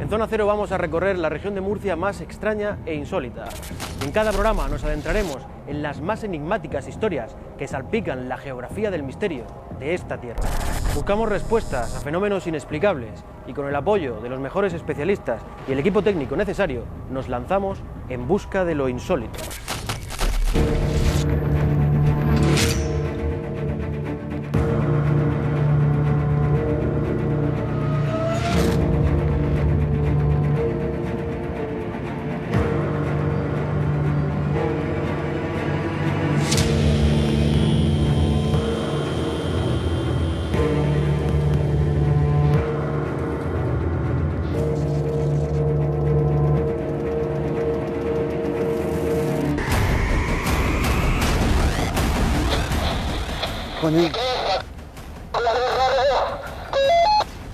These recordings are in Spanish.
En Zona Cero vamos a recorrer la región de Murcia más extraña e insólita. En cada programa nos adentraremos en las más enigmáticas historias que salpican la geografía del misterio de esta tierra. Buscamos respuestas a fenómenos inexplicables y con el apoyo de los mejores especialistas y el equipo técnico necesario nos lanzamos en busca de lo insólito.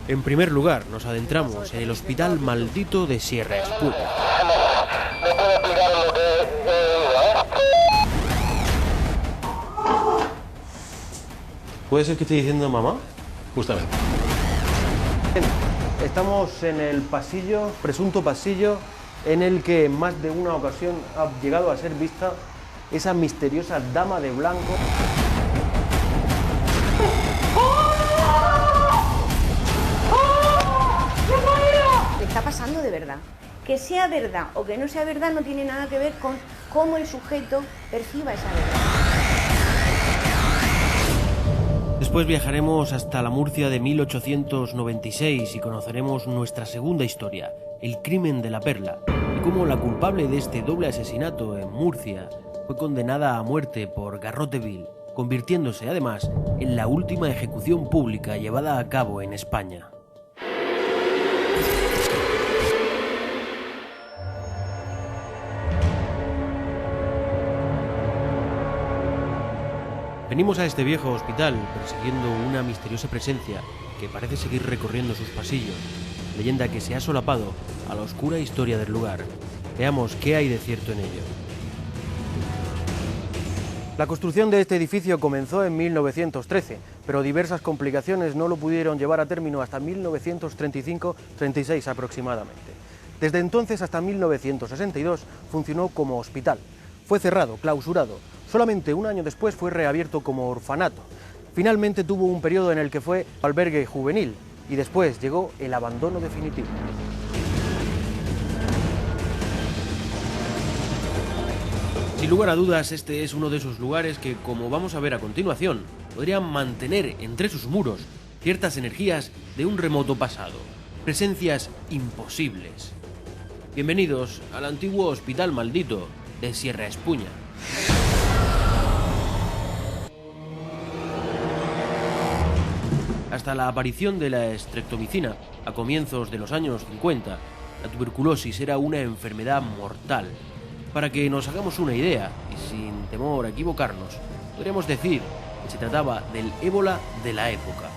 En primer lugar, nos adentramos en el hospital maldito de Sierra Espuña. No puedo explicar lo que ¿Puede ser que esté diciendo mamá? Justamente. Estamos en el pasillo, presunto pasillo, en el que en más de una ocasión ha llegado a ser vista esa misteriosa dama de blanco. Está pasando de verdad. Que sea verdad o que no sea verdad no tiene nada que ver con cómo el sujeto perciba esa verdad. Después viajaremos hasta la Murcia de 1896 y conoceremos nuestra segunda historia, el crimen de la Perla, y cómo la culpable de este doble asesinato en Murcia fue condenada a muerte por garrote vil, convirtiéndose además en la última ejecución pública llevada a cabo en España. Venimos a este viejo hospital persiguiendo una misteriosa presencia que parece seguir recorriendo sus pasillos, leyenda que se ha solapado a la oscura historia del lugar. Veamos qué hay de cierto en ello. La construcción de este edificio comenzó en 1913, pero diversas complicaciones no lo pudieron llevar a término hasta 1935-36 aproximadamente. Desde entonces hasta 1962 funcionó como hospital. Fue cerrado, clausurado. Solamente un año después fue reabierto como orfanato. Finalmente tuvo un periodo en el que fue albergue juvenil y después llegó el abandono definitivo. Sin lugar a dudas, este es uno de esos lugares que, como vamos a ver a continuación, podrían mantener entre sus muros ciertas energías de un remoto pasado, presencias imposibles. Bienvenidos al antiguo hospital maldito de Sierra Espuña. Hasta la aparición de la estreptomicina a comienzos de los años 50, la tuberculosis era una enfermedad mortal. Para que nos hagamos una idea, y sin temor a equivocarnos, podríamos decir que se trataba del ébola de la época.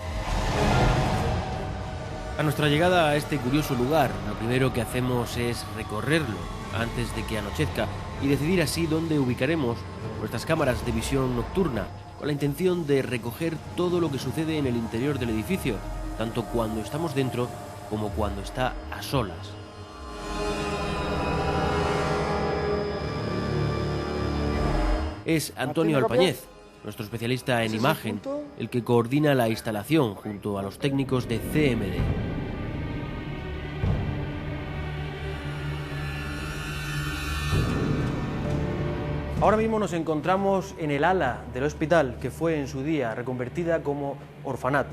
A nuestra llegada a este curioso lugar, lo primero que hacemos es recorrerlo antes de que anochezca y decidir así dónde ubicaremos nuestras cámaras de visión nocturna, con la intención de recoger todo lo que sucede en el interior del edificio, tanto cuando estamos dentro como cuando está a solas. Es Antonio Alpañez, nuestro especialista en imagen, el que coordina la instalación junto a los técnicos de CMD. Ahora mismo nos encontramos en el ala del hospital que fue en su día reconvertida como orfanato.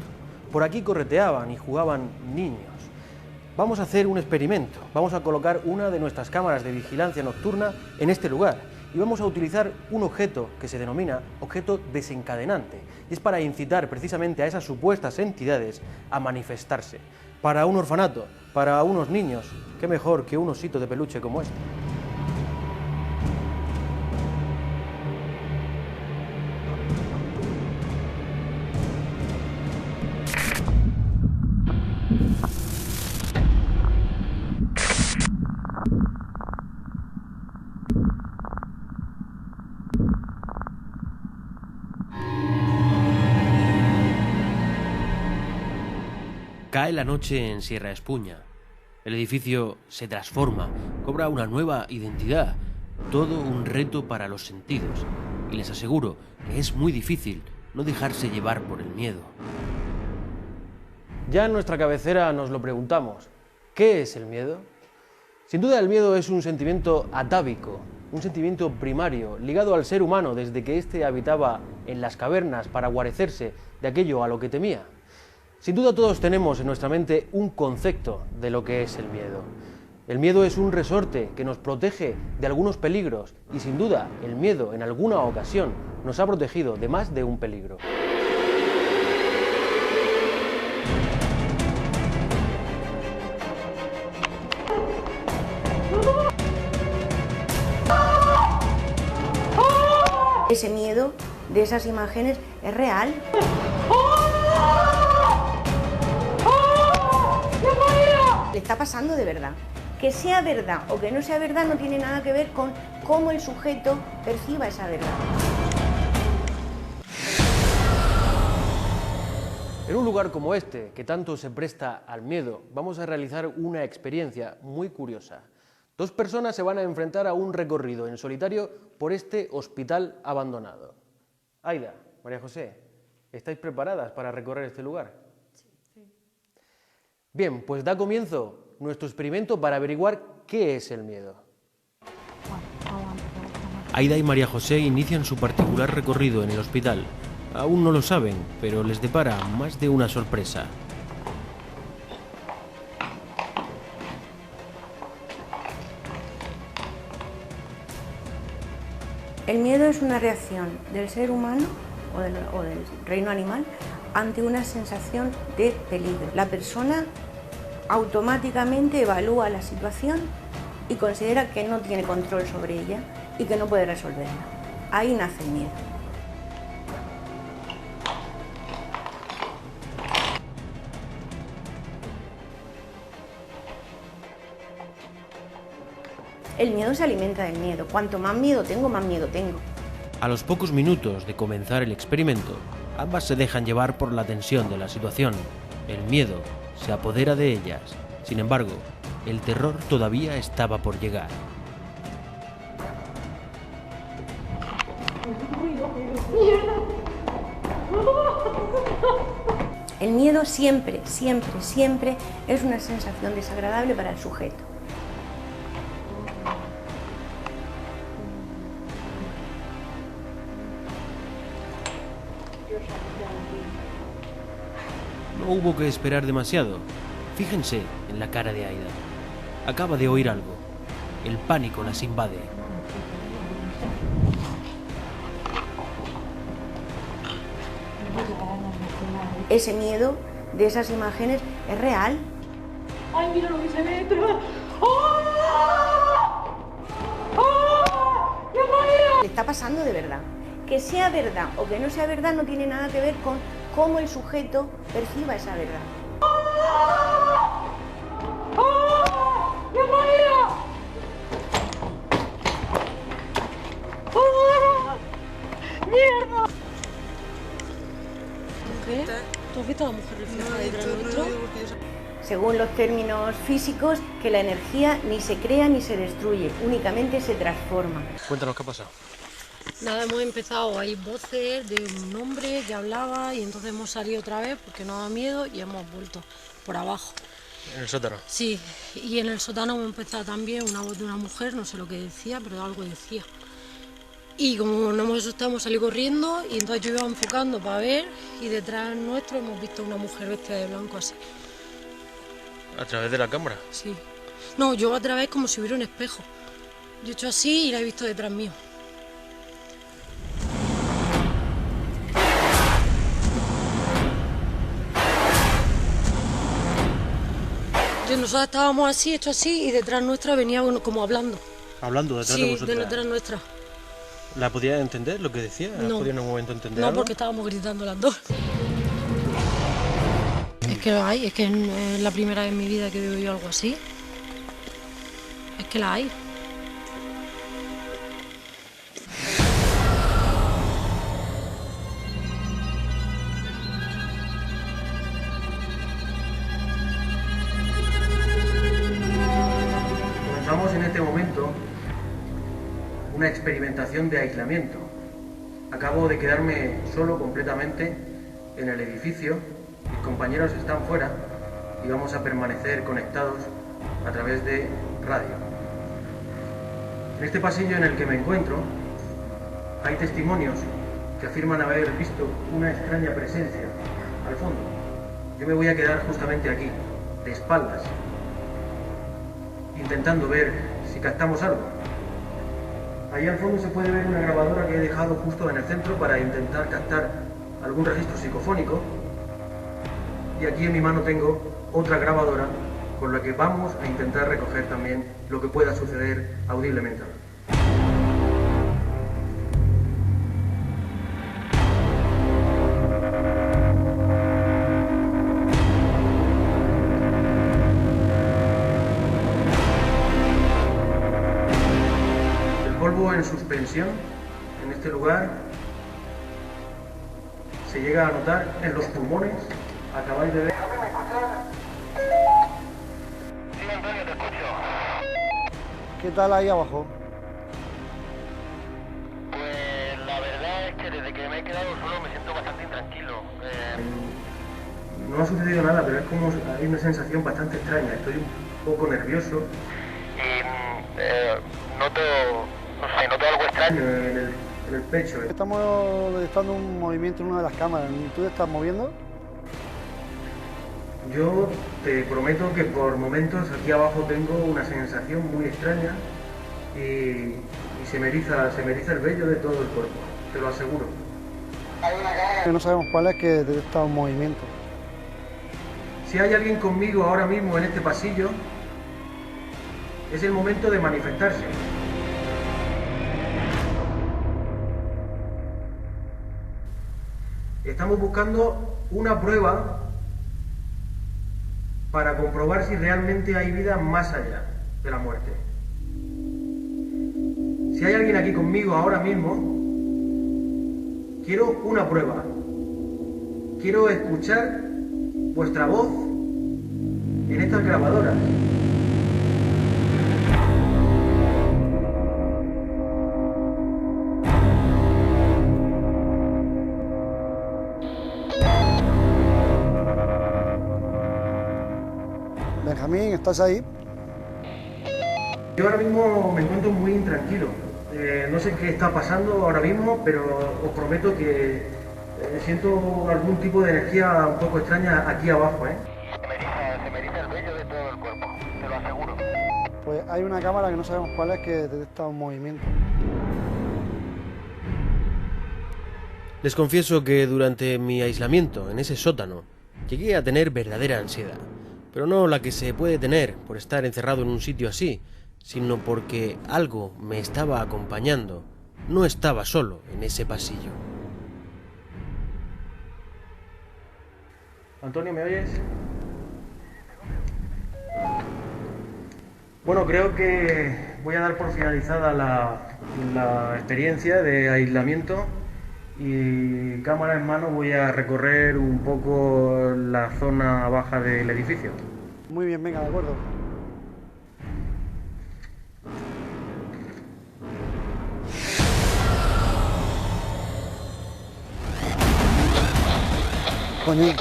Por aquí correteaban y jugaban niños. Vamos a hacer un experimento. Vamos a colocar una de nuestras cámaras de vigilancia nocturna en este lugar y vamos a utilizar un objeto que se denomina objeto desencadenante. Y es para incitar precisamente a esas supuestas entidades a manifestarse. Para un orfanato, para unos niños, qué mejor que un osito de peluche como este. Cae la noche en Sierra Espuña. El edificio se transforma, cobra una nueva identidad. Todo un reto para los sentidos. Y les aseguro que es muy difícil no dejarse llevar por el miedo. Ya en nuestra cabecera nos lo preguntamos. ¿Qué es el miedo? Sin duda el miedo es un sentimiento atávico, un sentimiento primario, ligado al ser humano desde que éste habitaba en las cavernas para guarecerse de aquello a lo que temía. Sin duda todos tenemos en nuestra mente un concepto de lo que es el miedo. El miedo es un resorte que nos protege de algunos peligros y sin duda el miedo en alguna ocasión nos ha protegido de más de un peligro. Ese miedo de esas imágenes es real. Le está pasando de verdad. Que sea verdad o que no sea verdad no tiene nada que ver con cómo el sujeto perciba esa verdad. En un lugar como este, que tanto se presta al miedo, vamos a realizar una experiencia muy curiosa. Dos personas se van a enfrentar a un recorrido en solitario por este hospital abandonado. Aida, María José, ¿estáis preparadas para recorrer este lugar? Sí. Bien, pues da comienzo nuestro experimento para averiguar qué es el miedo. Aida y María José inician su particular recorrido en el hospital. Aún no lo saben, pero les depara más de una sorpresa. El miedo es una reacción del ser humano o del reino animal ante una sensación de peligro. La persona automáticamente evalúa la situación y considera que no tiene control sobre ella y que no puede resolverla. Ahí nace el miedo. El miedo se alimenta del miedo. Cuanto más miedo tengo, más miedo tengo. A los pocos minutos de comenzar el experimento, ambas se dejan llevar por la tensión de la situación. El miedo se apodera de ellas. Sin embargo, el terror todavía estaba por llegar. El miedo siempre, siempre, siempre es una sensación desagradable para el sujeto. No hubo que esperar demasiado. Fíjense en la cara de Aida. Acaba de oír algo. El pánico las invade. Ese miedo de esas imágenes es real. ¡Ay, mira lo que se ve detrás! ¡Oh! ¡Oh! ¡Dios mío! Le está pasando de verdad. Que sea verdad o que no sea verdad no tiene nada que ver con cómo el sujeto perciba esa verdad. ¡Oh! ¡Dios mío! ¡Oh! ¡Mierda! ¿Qué? ¿Tú has visto a la mujer reflejada detrás nuestro? Según los términos físicos, que la energía ni se crea ni se destruye, únicamente se transforma. Cuéntanos qué ha pasado. Nada, hemos empezado a oír voces de un hombre que hablaba y entonces hemos salido otra vez porque nos da miedo y hemos vuelto por abajo. ¿En el sótano? Sí, y en el sótano hemos empezado también una voz de una mujer, no sé lo que decía, pero algo decía. Y como nos hemos asustado, hemos salido corriendo y entonces yo iba enfocando para ver y detrás nuestro hemos visto una mujer vestida de blanco así. ¿A través de la cámara? Sí. No, yo a través como si hubiera un espejo. Yo he hecho así y la he visto detrás mío. Nosotros estábamos así, hecho así, y detrás nuestra venía uno como hablando. ¿Hablando detrás de Sí, vosotros? detrás nuestra. ¿La podía entender lo que decía? No. ¿Podía en un momento entender No, algo? porque estábamos gritando las dos. Es que lo hay, es que es la primera vez en mi vida que veo yo algo así. Es que la hay. este momento una experimentación de aislamiento. Acabo de quedarme solo completamente en el edificio, mis compañeros están fuera y vamos a permanecer conectados a través de radio. En este pasillo en el que me encuentro hay testimonios que afirman haber visto una extraña presencia al fondo. Yo me voy a quedar justamente aquí, de espaldas, intentando ver si captamos algo. Ahí al fondo se puede ver una grabadora que he dejado justo en el centro para intentar captar algún registro psicofónico. Y aquí en mi mano tengo otra grabadora con la que vamos a intentar recoger también lo que pueda suceder audiblemente. Polvo en suspensión en este lugar se llega a notar en los pulmones. Acabáis de ver. Sí, Antonio, te escucho. ¿Qué tal ahí abajo? Pues la verdad es que desde que me he quedado solo me siento bastante intranquilo. No ha sucedido nada, pero es como hay una sensación bastante extraña. Estoy un poco nervioso. Y noto algo extraño. En el pecho. Estamos detectando un movimiento en una de las cámaras. ¿Tú te estás moviendo? Yo te prometo que por momentos aquí abajo tengo una sensación muy extraña y se me eriza el vello de todo el cuerpo, te lo aseguro. No sabemos cuál es, que detecta un movimiento. Si hay alguien conmigo ahora mismo en este pasillo, es el momento de manifestarse. Estamos buscando una prueba para comprobar si realmente hay vida más allá de la muerte. Si hay alguien aquí conmigo ahora mismo, quiero una prueba. Quiero escuchar vuestra voz en estas grabadoras. Benjamín, ¿estás ahí? Yo ahora mismo me encuentro muy intranquilo. No sé qué está pasando ahora mismo, pero os prometo que siento algún tipo de energía un poco extraña aquí abajo, ¿eh? Se me eriza el vello de todo el cuerpo, te lo aseguro. Pues hay una cámara que no sabemos cuál es, que detecta un movimiento. Les confieso que durante mi aislamiento en ese sótano llegué a tener verdadera ansiedad, pero no la que se puede tener por estar encerrado en un sitio así, sino porque algo me estaba acompañando. No estaba solo en ese pasillo. Antonio, ¿me oyes? Bueno, creo que voy a dar por finalizada la experiencia de aislamiento y cámara en mano voy a recorrer un poco la zona baja del edificio. Muy bien, venga, de acuerdo. Coño.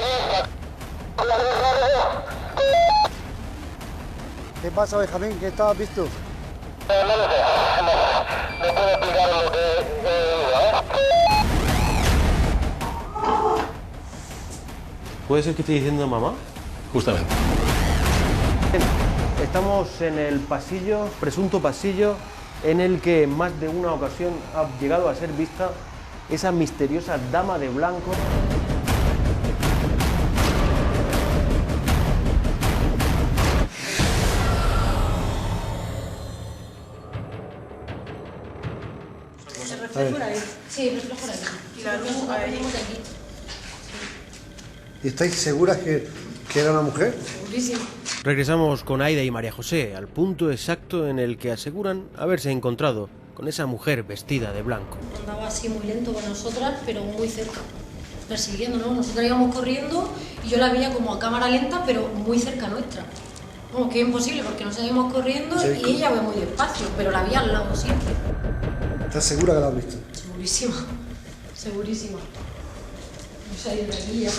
¿Qué pasa, Benjamín? ¿Qué estabas visto? No lo sé, no puedo explicar lo que he oído, ¿Puede ser que esté diciendo mamá? Justamente. Estamos en el pasillo, presunto pasillo, en el que en más de una ocasión ha llegado a ser vista esa misteriosa dama de blanco. Sí, reflejo ahí. Y la luz ahí. ¿Y estáis seguras que era una mujer? Segurísimo. Regresamos con Aida y María José al punto exacto en el que aseguran haberse encontrado con esa mujer vestida de blanco. Andaba así muy lento con nosotras, pero muy cerca, persiguiéndonos. Nosotras íbamos corriendo y yo la veía como a cámara lenta, pero muy cerca nuestra. Como que es imposible porque nos seguimos corriendo Sí. y ella va muy despacio, pero la vi al lado siempre. ¿Estás segura que lo has visto? Segurísima, segurísima. No se ha ido de aquí ya.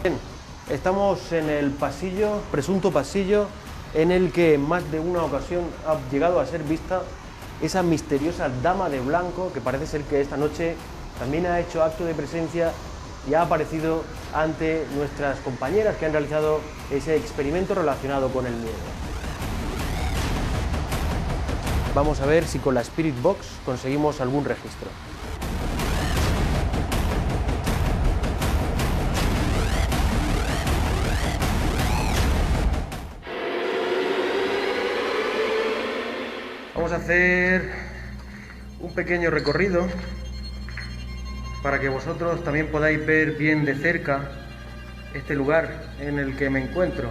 Bien, estamos en el pasillo, presunto pasillo, en el que en más de una ocasión ha llegado a ser vista esa misteriosa dama de blanco que parece ser que esta noche también ha hecho acto de presencia y ha aparecido ante nuestras compañeras que han realizado ese experimento relacionado con el miedo. Vamos a ver si con la Spirit Box conseguimos algún registro. Vamos a hacer un pequeño recorrido para que vosotros también podáis ver bien de cerca este lugar en el que me encuentro.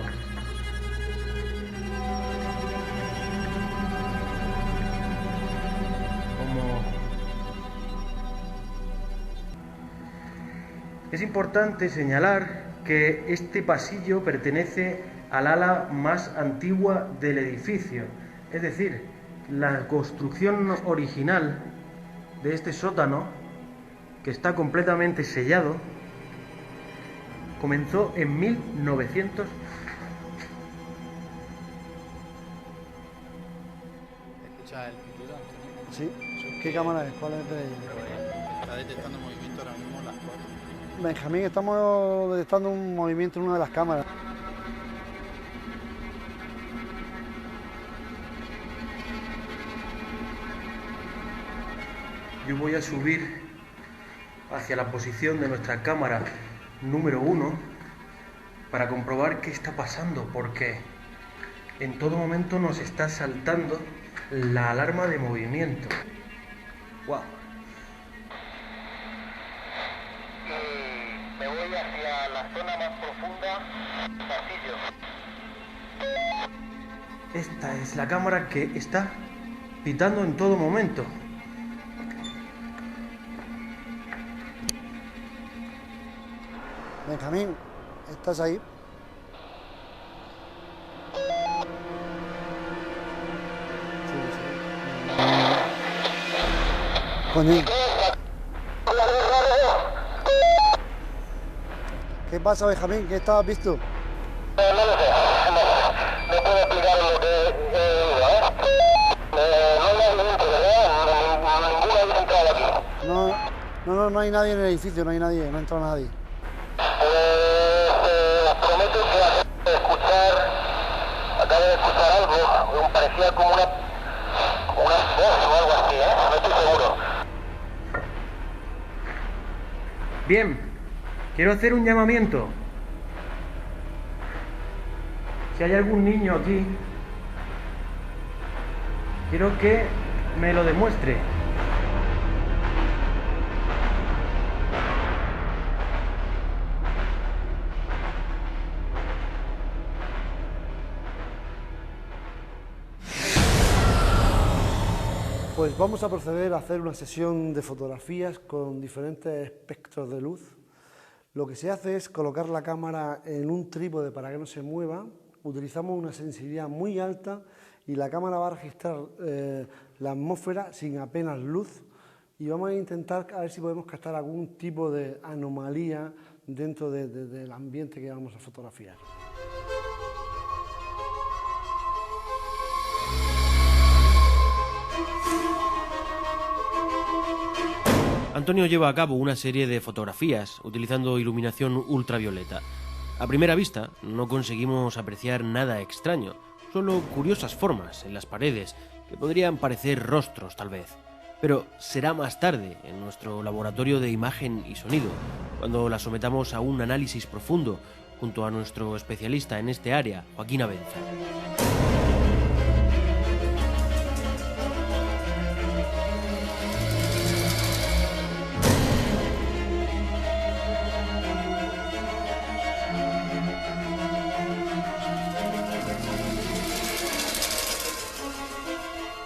Es importante señalar que este pasillo pertenece al ala más antigua del edificio, es decir, la construcción original de este sótano, que está completamente sellado, comenzó en 1900. ¿Escuchas el pitido, Antonio? Sí. ¿Qué cámara es? ¿Cuál es de ellas? Está detectando movimiento ahora mismo en las 4. Benjamín, estamos detectando un movimiento en una de las cámaras. Yo voy a subir hacia la posición de nuestra cámara número 1 para comprobar qué está pasando, porque en todo momento nos está saltando la alarma de movimiento. ¡Wow! Y me voy hacia la zona más profunda, pasillo. Esta es la cámara que está pitando en todo momento. Benjamín, ¿estás ahí? Coño. ¿Qué pasa, Benjamín? ¿Qué estabas visto? No lo sé, no puedo explicar lo que he oído, no hay ningún ¿verdad? Ninguno habéis entrado aquí. No hay nadie en el edificio, no hay nadie, no ha entrado nadie. Prometo que acabo de escuchar algo, parecía como una voz o algo así, no estoy seguro. Bien, quiero hacer un llamamiento. Si hay algún niño aquí, quiero que me lo demuestre. Pues vamos a proceder a hacer una sesión de fotografías con diferentes espectros de luz. Lo que se hace es colocar la cámara en un trípode para que no se mueva. Utilizamos una sensibilidad muy alta y la cámara va a registrar la atmósfera sin apenas luz, y vamos a intentar a ver si podemos captar algún tipo de anomalía dentro del ambiente que vamos a fotografiar. Antonio lleva a cabo una serie de fotografías utilizando iluminación ultravioleta. A primera vista no conseguimos apreciar nada extraño, solo curiosas formas en las paredes que podrían parecer rostros tal vez. Pero será más tarde, en nuestro laboratorio de imagen y sonido, cuando la sometamos a un análisis profundo junto a nuestro especialista en este área, Joaquín Abenza.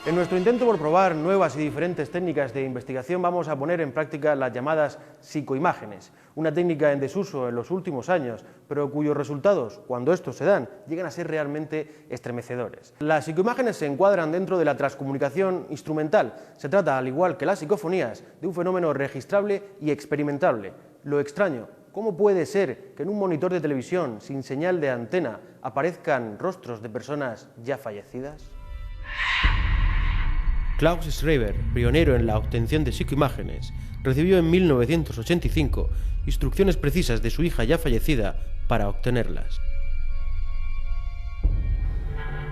En nuestro intento por probar nuevas y diferentes técnicas de investigación vamos a poner en práctica las llamadas psicoimágenes, una técnica en desuso en los últimos años, pero cuyos resultados, cuando estos se dan, llegan a ser realmente estremecedores. Las psicoimágenes se encuadran dentro de la transcomunicación instrumental. Se trata, al igual que las psicofonías, de un fenómeno registrable y experimentable. Lo extraño, ¿cómo puede ser que en un monitor de televisión sin señal de antena aparezcan rostros de personas ya fallecidas? Klaus Schreiber, pionero en la obtención de psicoimágenes, recibió en 1985 instrucciones precisas de su hija ya fallecida para obtenerlas.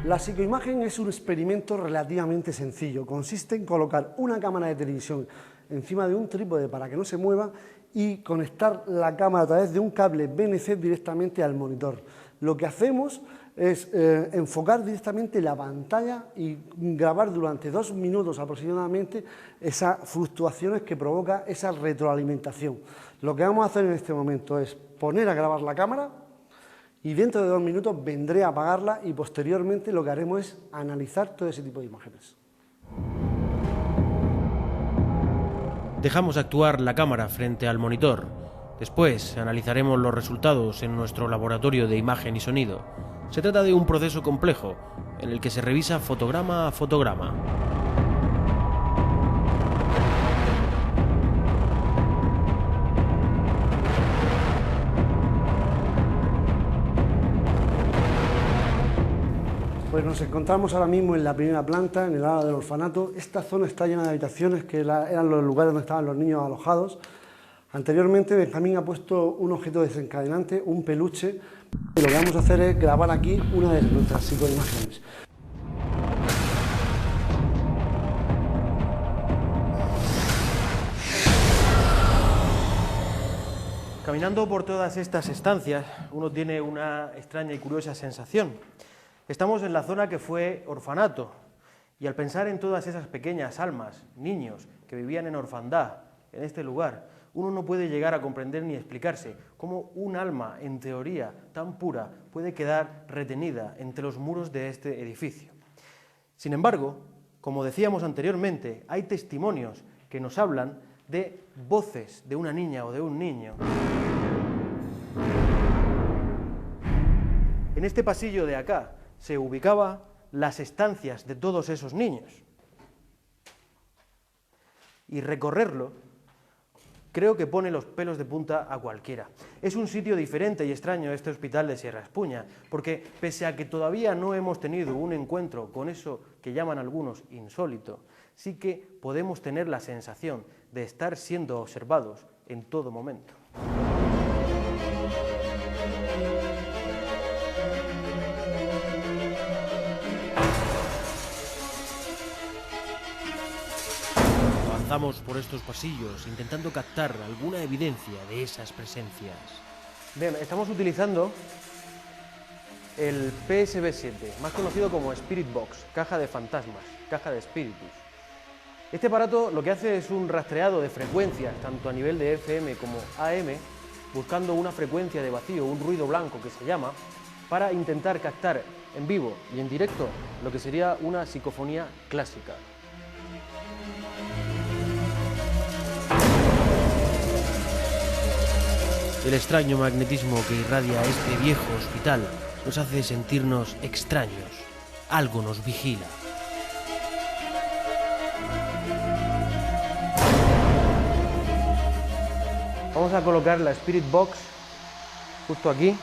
La psicoimagen es un experimento relativamente sencillo. Consiste en colocar una cámara de televisión encima de un trípode para que no se mueva y conectar la cámara a través de un cable BNC directamente al monitor. Lo que hacemos es enfocar directamente la pantalla y grabar durante 2 minutos aproximadamente esas fluctuaciones que provoca esa retroalimentación. Lo que vamos a hacer en este momento es poner a grabar la cámara y dentro de 2 minutos vendré a apagarla y posteriormente lo que haremos es analizar todo ese tipo de imágenes. Dejamos actuar la cámara frente al monitor. Después analizaremos los resultados en nuestro laboratorio de imagen y sonido. Se trata de un proceso complejo, en el que se revisa fotograma a fotograma. Pues nos encontramos ahora mismo en la primera planta, en el ala del orfanato. Esta zona está llena de habitaciones que eran los lugares donde estaban los niños alojados. Anteriormente Benjamín ha puesto un objeto desencadenante, un peluche, y lo que vamos a hacer es grabar aquí una de nuestras psicoimágenes. Caminando por todas estas estancias, uno tiene una extraña y curiosa sensación. Estamos en la zona que fue orfanato, y al pensar en todas esas pequeñas almas, niños, que vivían en orfandad, en este lugar, uno no puede llegar a comprender ni explicarse cómo un alma, en teoría, tan pura, puede quedar retenida entre los muros de este edificio. Sin embargo, como decíamos anteriormente, hay testimonios que nos hablan de voces de una niña o de un niño. En este pasillo de acá se ubicaban las estancias de todos esos niños. Y recorrerlo creo que pone los pelos de punta a cualquiera. Es un sitio diferente y extraño este hospital de Sierra Espuña, porque pese a que todavía no hemos tenido un encuentro con eso que llaman algunos insólito, sí que podemos tener la sensación de estar siendo observados en todo momento. Avanzamos por estos pasillos intentando captar alguna evidencia de esas presencias. Bien, estamos utilizando el PSB-7, más conocido como Spirit Box, caja de fantasmas, caja de espíritus. Este aparato lo que hace es un rastreado de frecuencias, tanto a nivel de FM como AM, buscando una frecuencia de vacío, un ruido blanco que se llama, para intentar captar en vivo y en directo lo que sería una psicofonía clásica. El extraño magnetismo que irradia este viejo hospital nos hace sentirnos extraños. Algo nos vigila. Vamos a colocar la Spirit Box justo aquí.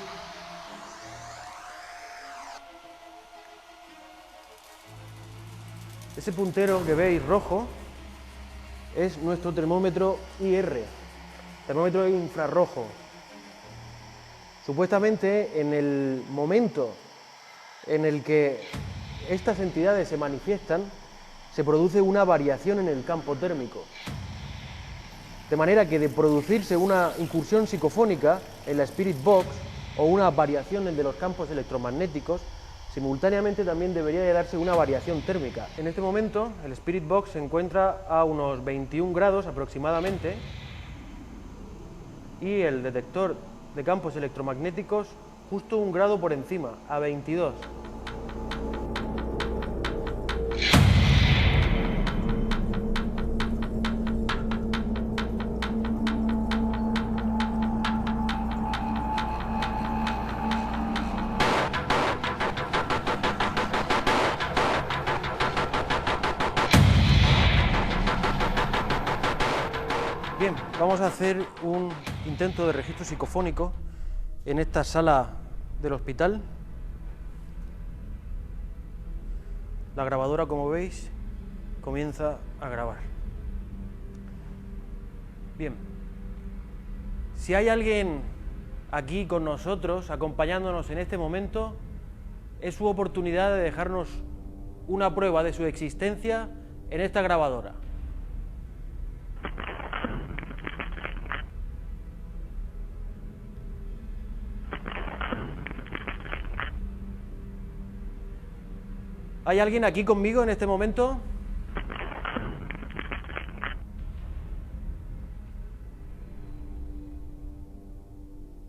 Ese puntero que veis rojo es nuestro termómetro IR, termómetro infrarrojo. Supuestamente, en el momento en el que estas entidades se manifiestan, se produce una variación en el campo térmico. De manera que de producirse una incursión psicofónica en la Spirit Box o una variación de los campos electromagnéticos, simultáneamente también debería de darse una variación térmica. En este momento, el Spirit Box se encuentra a unos 21 grados aproximadamente y el detector de campos electromagnéticos justo 1 grado por encima, a 22. Vamos a hacer un intento de registro psicofónico en esta sala del hospital. La grabadora, como veis, comienza a grabar. Bien. Si hay alguien aquí con nosotros, acompañándonos en este momento, es su oportunidad de dejarnos una prueba de su existencia en esta grabadora. ¿Hay alguien aquí conmigo en este momento?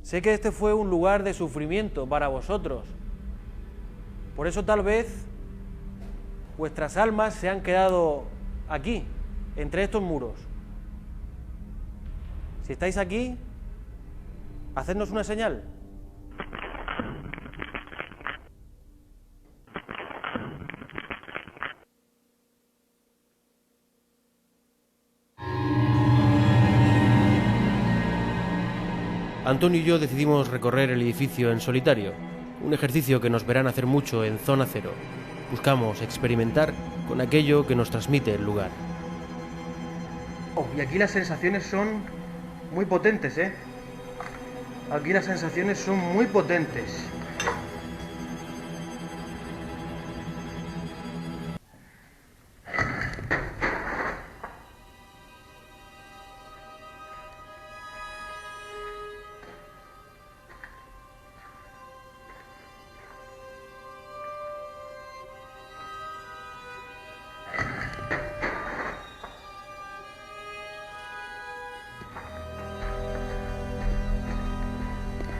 Sé que este fue un lugar de sufrimiento para vosotros. Por eso tal vez vuestras almas se han quedado aquí, entre estos muros. Si estáis aquí, hacednos una señal. Antonio y yo decidimos recorrer el edificio en solitario, un ejercicio que nos verán hacer mucho en Zona Cero. Buscamos experimentar con aquello que nos transmite el lugar. Y aquí las sensaciones son muy potentes, ¿eh? Aquí las sensaciones son muy potentes.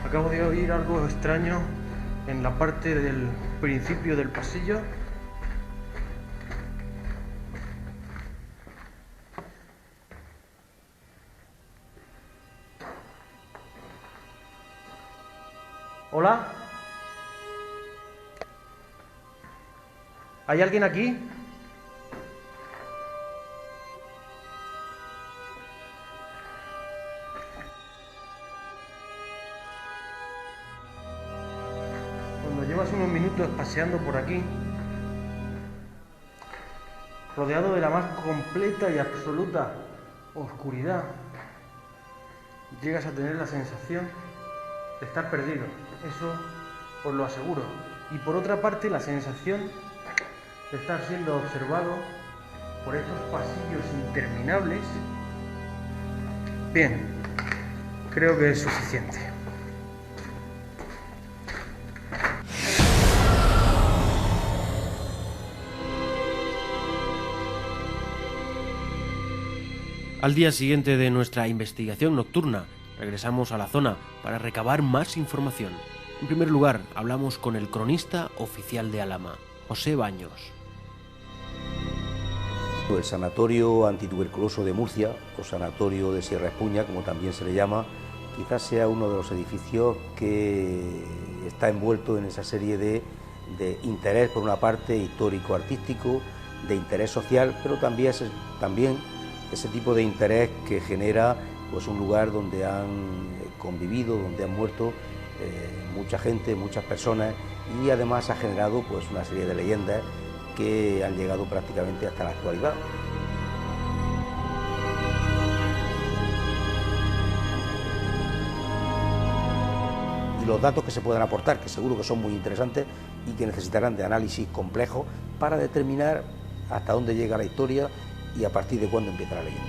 Acabo de oír algo extraño en la parte del principio del pasillo. ¿Hola? ¿Hay alguien aquí? Cuando llevas unos minutos paseando por aquí, rodeado de la más completa y absoluta oscuridad, llegas a tener la sensación de estar perdido. Eso os lo aseguro. Y por otra parte, la sensación de estar siendo observado por estos pasillos interminables. Bien, creo que es suficiente. Al día siguiente de nuestra investigación nocturna, regresamos a la zona para recabar más información. En primer lugar, hablamos con el cronista oficial de Alhama, José Baños. El Sanatorio Antituberculoso de Murcia, o Sanatorio de Sierra Espuña, como también se le llama, quizás sea uno de los edificios que está envuelto en esa serie de interés, por una parte, histórico-artístico, de interés social, pero también ese tipo de interés que genera pues un lugar donde han convivido, donde han muerto mucha gente, muchas personas, y además ha generado pues una serie de leyendas que han llegado prácticamente hasta la actualidad. Y los datos que se puedan aportar, que seguro que son muy interesantes y que necesitarán de análisis complejos para determinar hasta dónde llega la historia y a partir de cuándo empieza la leyenda.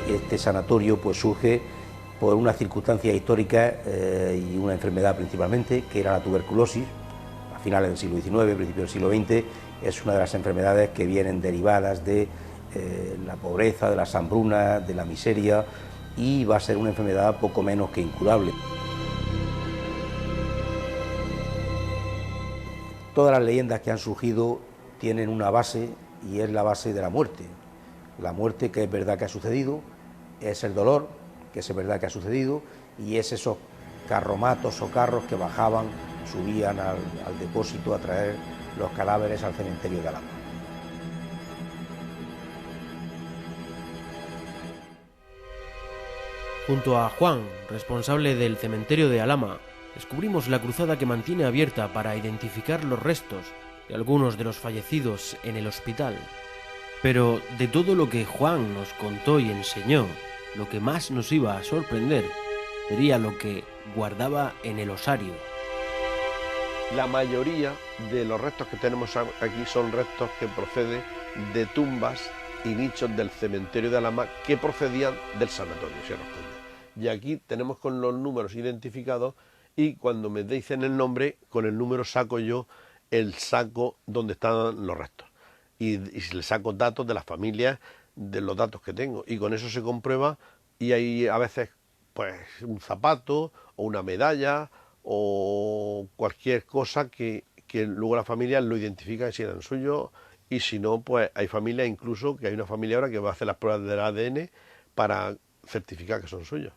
Este sanatorio pues surge por una circunstancia histórica y una enfermedad principalmente, que era la tuberculosis, a finales del siglo XIX, principios del siglo XX. Es una de las enfermedades que vienen derivadas de la pobreza, de las hambrunas, de la miseria, y va a ser una enfermedad poco menos que incurable. Todas las leyendas que han surgido tienen una base, y es la base de la muerte. La muerte, que es verdad que ha sucedido, es el dolor, que es verdad que ha sucedido, y es esos carromatos o carros que bajaban, subían al depósito a traer los cadáveres al cementerio de Alhama. Junto a Juan, responsable del cementerio de Alhama, descubrimos la cruzada que mantiene abierta para identificar los restos de algunos de los fallecidos en el hospital. Pero de todo lo que Juan nos contó y enseñó, lo que más nos iba a sorprender sería lo que guardaba en el osario. La mayoría de los restos que tenemos aquí son restos que proceden de tumbas y nichos del cementerio de Alhama que procedían del sanatorio Sierra Espuña. Y aquí tenemos con los números identificados y cuando me dicen el nombre, con el número saco yo el saco donde están los restos. Y le saco datos de las familias, de los datos que tengo. Y con eso se comprueba y hay a veces pues un zapato o una medalla o cualquier cosa que luego la familia lo identifica si eran suyos. Y si no, pues hay familias, incluso que hay una familia ahora que va a hacer las pruebas del ADN para certificar que son suyos.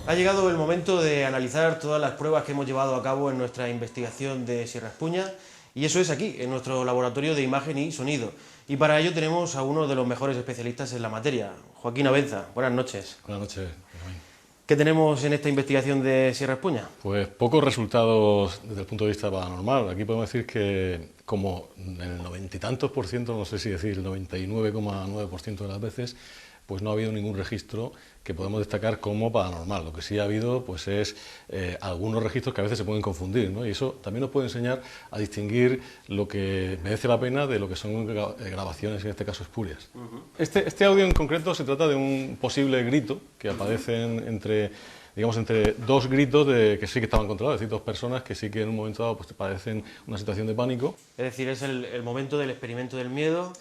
Ha llegado el momento de analizar todas las pruebas que hemos llevado a cabo en nuestra investigación de Sierra Espuña, y eso es aquí, en nuestro laboratorio de imagen y sonido. Y para ello tenemos a uno de los mejores especialistas en la materia, Joaquín Abenza. Buenas noches. Buenas noches. ¿Qué tenemos en esta investigación de Sierra Espuña? Pues pocos resultados desde el punto de vista paranormal. Aquí podemos decir que como en el 90 y tantos %, no sé si decir el 99,9% de las veces, pues no ha habido ningún registro que podemos destacar como paranormal. Lo que sí ha habido pues es algunos registros que a veces se pueden confundir, ¿no? Y eso también nos puede enseñar a distinguir lo que merece la pena de lo que son grabaciones, en este caso espurias. Este audio en concreto se trata de un posible grito que aparece entre dos gritos que sí que estaban controlados, es decir, dos personas que sí que en un momento dado pues padecen una situación de pánico. Es decir, es el momento del experimento del miedo.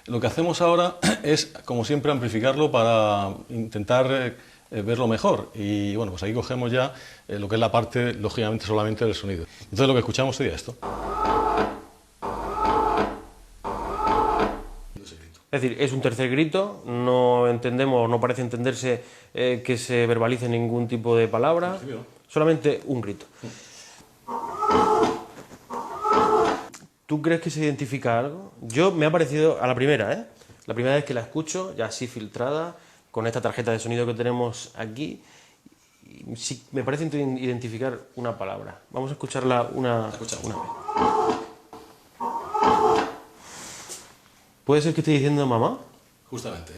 Lo que hacemos ahora es, como siempre, amplificarlo para intentar verlo mejor. Y bueno, pues ahí cogemos ya lo que es la parte, lógicamente, solamente del sonido. Entonces lo que escuchamos sería esto. Es decir, es un tercer grito, no entendemos, no parece entenderse que se verbalice ningún tipo de palabra, solamente un grito. ¿Tú crees que se identifica algo? Yo me ha parecido a la primera, la primera vez que la escucho, ya así filtrada, con esta tarjeta de sonido que tenemos aquí, sí, me parece identificar una palabra. Vamos a escucharla una vez. ¿Puede ser que esté diciendo mamá? Justamente.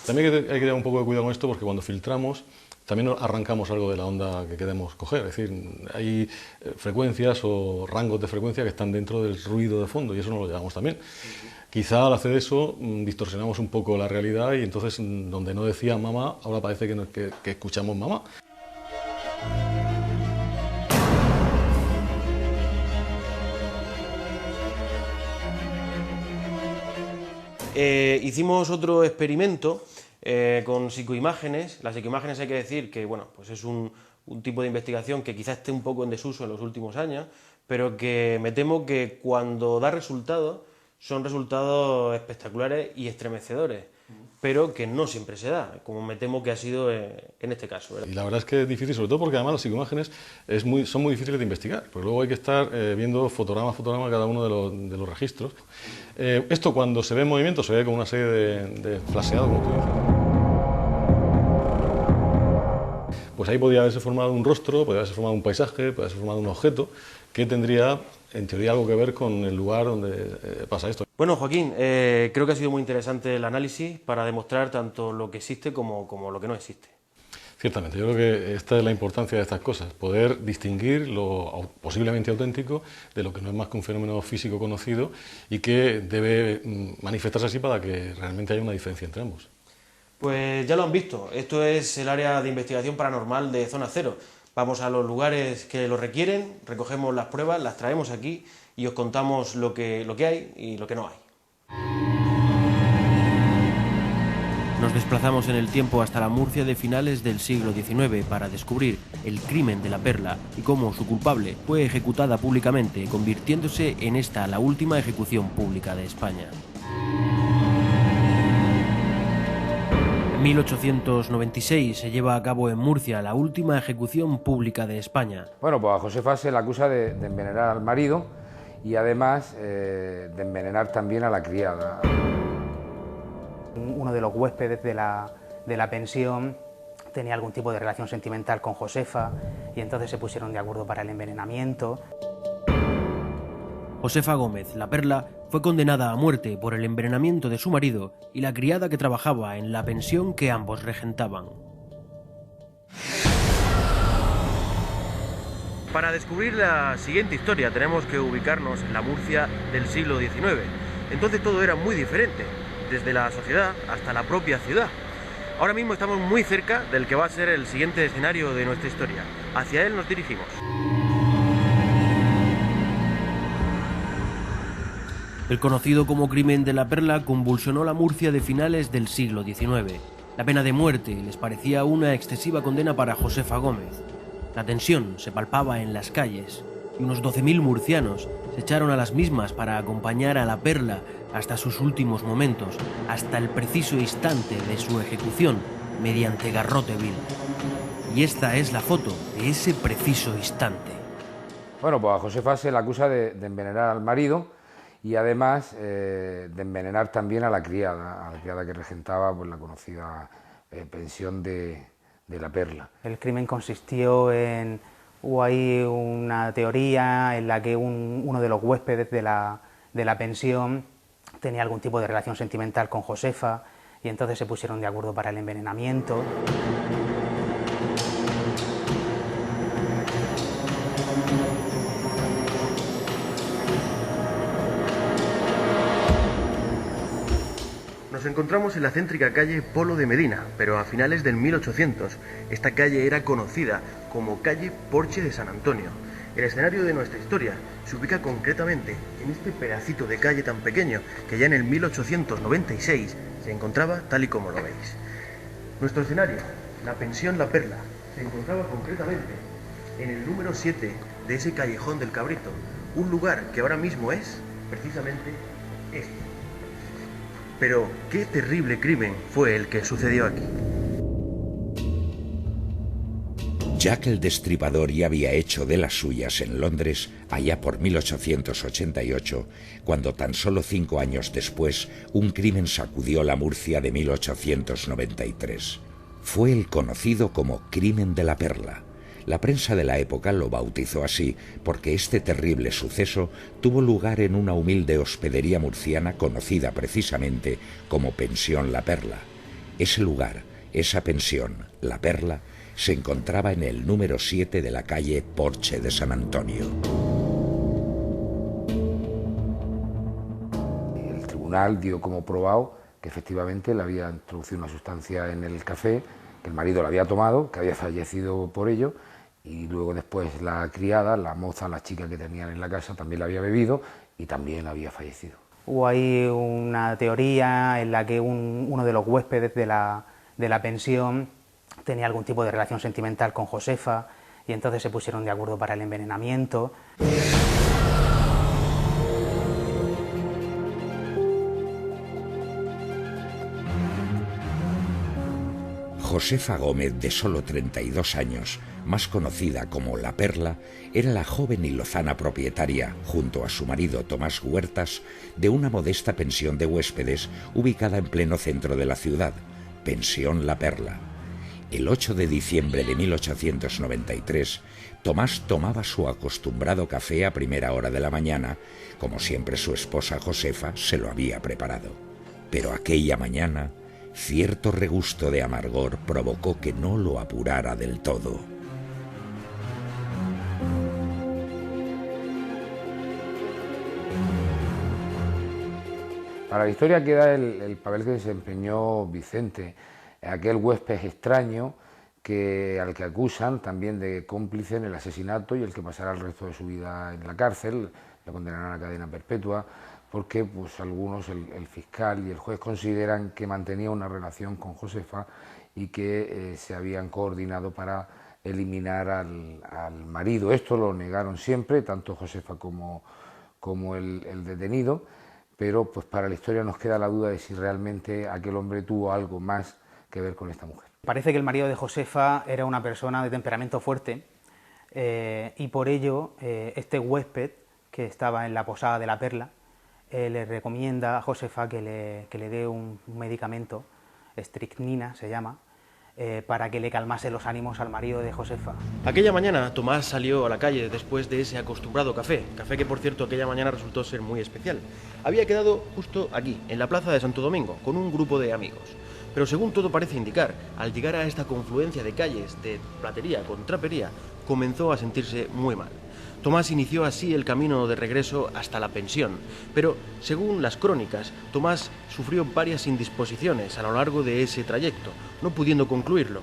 También hay que tener un poco de cuidado con esto porque cuando filtramos también arrancamos algo de la onda que queremos coger, es decir, hay frecuencias o rangos de frecuencia que están dentro del ruido de fondo y eso no lo llevamos también. Quizá al hacer eso distorsionamos un poco la realidad y entonces donde no decía mamá, ahora parece que escuchamos mamá. Hicimos otro experimento con psicoimágenes. Las psicoimágenes hay que decir que bueno, pues es un tipo de investigación que quizás esté un poco en desuso en los últimos años, pero que me temo que cuando da resultados son resultados espectaculares y estremecedores, pero que no siempre se da, como me temo que ha sido en este caso, ¿verdad? Y la verdad es que es difícil, sobre todo porque además las psicoimágenes son muy difíciles de investigar, porque luego hay que estar viendo fotograma a fotograma cada uno de los registros. Esto cuando se ve en movimiento se ve como una serie de flasheados, como tú dices. Pues ahí podría haberse formado un rostro, podría haberse formado un paisaje, podría haberse formado un objeto que tendría, en teoría, algo que ver con el lugar donde pasa esto. Bueno, Joaquín, creo que ha sido muy interesante el análisis para demostrar tanto lo que existe como lo que no existe. Ciertamente, yo creo que esta es la importancia de estas cosas, poder distinguir lo posiblemente auténtico de lo que no es más que un fenómeno físico conocido y que debe manifestarse así para que realmente haya una diferencia entre ambos. Pues ya lo han visto, esto es el área de investigación paranormal de Zona Cero. Vamos a los lugares que lo requieren, recogemos las pruebas, las traemos aquí y os contamos lo que hay y lo que no hay. Nos desplazamos en el tiempo hasta la Murcia de finales del siglo XIX para descubrir el crimen de la Perla y cómo su culpable fue ejecutada públicamente, convirtiéndose en esta la última ejecución pública de España. En 1896 se lleva a cabo en Murcia la última ejecución pública de España. Bueno, pues a Josefa se la acusa de envenenar al marido y además de envenenar también a la criada. Uno de los huéspedes de la pensión tenía algún tipo de relación sentimental con Josefa y entonces se pusieron de acuerdo para el envenenamiento. Josefa Gómez, la Perla, fue condenada a muerte por el envenenamiento de su marido y la criada que trabajaba en la pensión que ambos regentaban. Para descubrir la siguiente historia tenemos que ubicarnos en la Murcia del siglo XIX. Entonces todo era muy diferente, desde la sociedad hasta la propia ciudad. Ahora mismo estamos muy cerca del que va a ser el siguiente escenario de nuestra historia. Hacia él nos dirigimos. El conocido como crimen de la Perla convulsionó la Murcia de finales del siglo XIX. La pena de muerte les parecía una excesiva condena para Josefa Gómez. La tensión se palpaba en las calles y unos 12.000 murcianos se echaron a las mismas para acompañar a la Perla hasta sus últimos momentos, hasta el preciso instante de su ejecución mediante garrote vil. Y esta es la foto de ese preciso instante. Bueno, pues a Josefa se la acusa de envenenar al marido y además de envenenar también a la criada que regentaba pues, la conocida pensión de la Perla. El crimen consistió en... Hubo ahí una teoría en la que uno de los huéspedes de la pensión tenía algún tipo de relación sentimental con Josefa y entonces se pusieron de acuerdo para el envenenamiento. Nos encontramos en la céntrica calle Polo de Medina, pero a finales del 1800. Esta calle era conocida como calle Porche de San Antonio. El escenario de nuestra historia se ubica concretamente en este pedacito de calle tan pequeño que ya en el 1896 se encontraba tal y como lo veis. Nuestro escenario, la pensión La Perla, se encontraba concretamente en el número 7 de ese callejón del Cabrito, un lugar que ahora mismo es precisamente este. Pero, ¿qué terrible crimen fue el que sucedió aquí? Jack el Destripador ya había hecho de las suyas en Londres allá por 1888, cuando tan solo 5 años después un crimen sacudió la Murcia de 1893. Fue el conocido como Crimen de la Perla. La prensa de la época lo bautizó así porque este terrible suceso tuvo lugar en una humilde hospedería murciana conocida precisamente como Pensión La Perla. Ese lugar, esa pensión, La Perla, se encontraba en el número 7 de la calle Porche de San Antonio. El tribunal dio como probado que efectivamente le había introducido una sustancia en el café, que el marido la había tomado, que había fallecido por ello, y luego después la criada, la moza, la chica que tenían en la casa, también la había bebido y también había fallecido. Hubo ahí una teoría en la que uno de los huéspedes de la pensión tenía algún tipo de relación sentimental con Josefa y entonces se pusieron de acuerdo para el envenenamiento. Josefa Gómez, de solo 32 años, más conocida como La Perla, era la joven y lozana propietaria, junto a su marido Tomás Huertas, de una modesta pensión de huéspedes ubicada en pleno centro de la ciudad, Pensión La Perla. El 8 de diciembre de 1893, Tomás tomaba su acostumbrado café a primera hora de la mañana, como siempre su esposa Josefa se lo había preparado. Pero aquella mañana, cierto regusto de amargor provocó que no lo apurara del todo. Para la historia queda el papel que desempeñó Vicente, aquel huésped extraño al que acusan también de cómplice en el asesinato y el que pasará el resto de su vida en la cárcel, le condenarán a cadena perpetua, porque pues, algunos, el fiscal y el juez, consideran que mantenía una relación con Josefa y que se habían coordinado para eliminar al marido. Esto lo negaron siempre, tanto Josefa como el detenido, pero pues para la historia nos queda la duda de si realmente aquel hombre tuvo algo más que ver con esta mujer. Parece que el marido de Josefa era una persona de temperamento fuerte y por ello este huésped que estaba en la posada de la Perla le recomienda a Josefa que le dé un medicamento, estricnina se llama, para que le calmase los ánimos al marido de Josefa. Aquella mañana Tomás salió a la calle después de ese acostumbrado café que por cierto aquella mañana resultó ser muy especial. Había quedado justo aquí, en la plaza de Santo Domingo, con un grupo de amigos. Pero según todo parece indicar, al llegar a esta confluencia de calles de platería con trapería, comenzó a sentirse muy mal. Tomás inició así el camino de regreso hasta la pensión, pero según las crónicas, Tomás sufrió varias indisposiciones a lo largo de ese trayecto, no pudiendo concluirlo.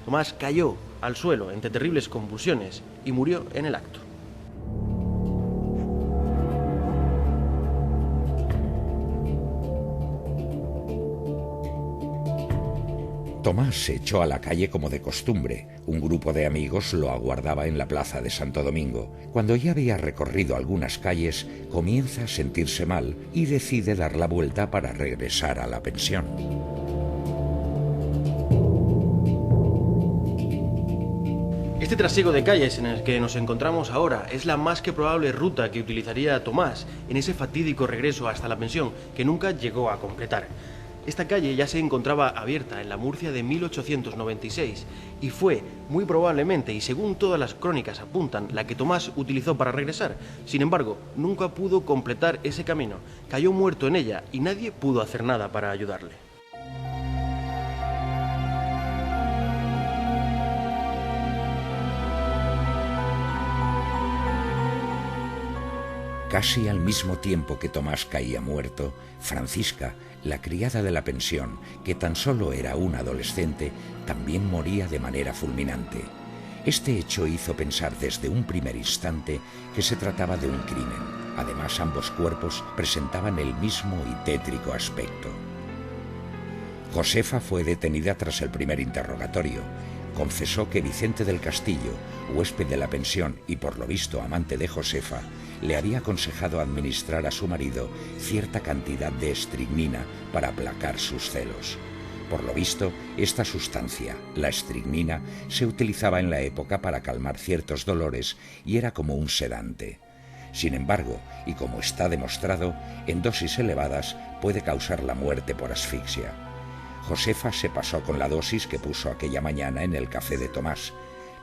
Tomás cayó al suelo entre terribles convulsiones y murió en el acto. Tomás se echó a la calle como de costumbre. Un grupo de amigos lo aguardaba en la plaza de Santo Domingo. Cuando ya había recorrido algunas calles, comienza a sentirse mal y decide dar la vuelta para regresar a la pensión. Este trasiego de calles en el que nos encontramos ahora es la más que probable ruta que utilizaría Tomás en ese fatídico regreso hasta la pensión que nunca llegó a completar. Esta calle ya se encontraba abierta en la Murcia de 1896 y fue, muy probablemente, y según todas las crónicas apuntan, la que Tomás utilizó para regresar. Sin embargo, nunca pudo completar ese camino, cayó muerto en ella y nadie pudo hacer nada para ayudarle. Casi al mismo tiempo que Tomás caía muerto, Francisca, la criada de la pensión, que tan solo era una adolescente, también moría de manera fulminante. Este hecho hizo pensar desde un primer instante que se trataba de un crimen. Además, ambos cuerpos presentaban el mismo y tétrico aspecto. Josefa fue detenida tras el primer interrogatorio. Confesó que Vicente del Castillo, huésped de la pensión y por lo visto amante de Josefa, le había aconsejado administrar a su marido cierta cantidad de estricnina para aplacar sus celos. Por lo visto, esta sustancia, la estricnina, se utilizaba en la época para calmar ciertos dolores y era como un sedante. Sin embargo, y como está demostrado, en dosis elevadas puede causar la muerte por asfixia. Josefa se pasó con la dosis que puso aquella mañana en el café de Tomás.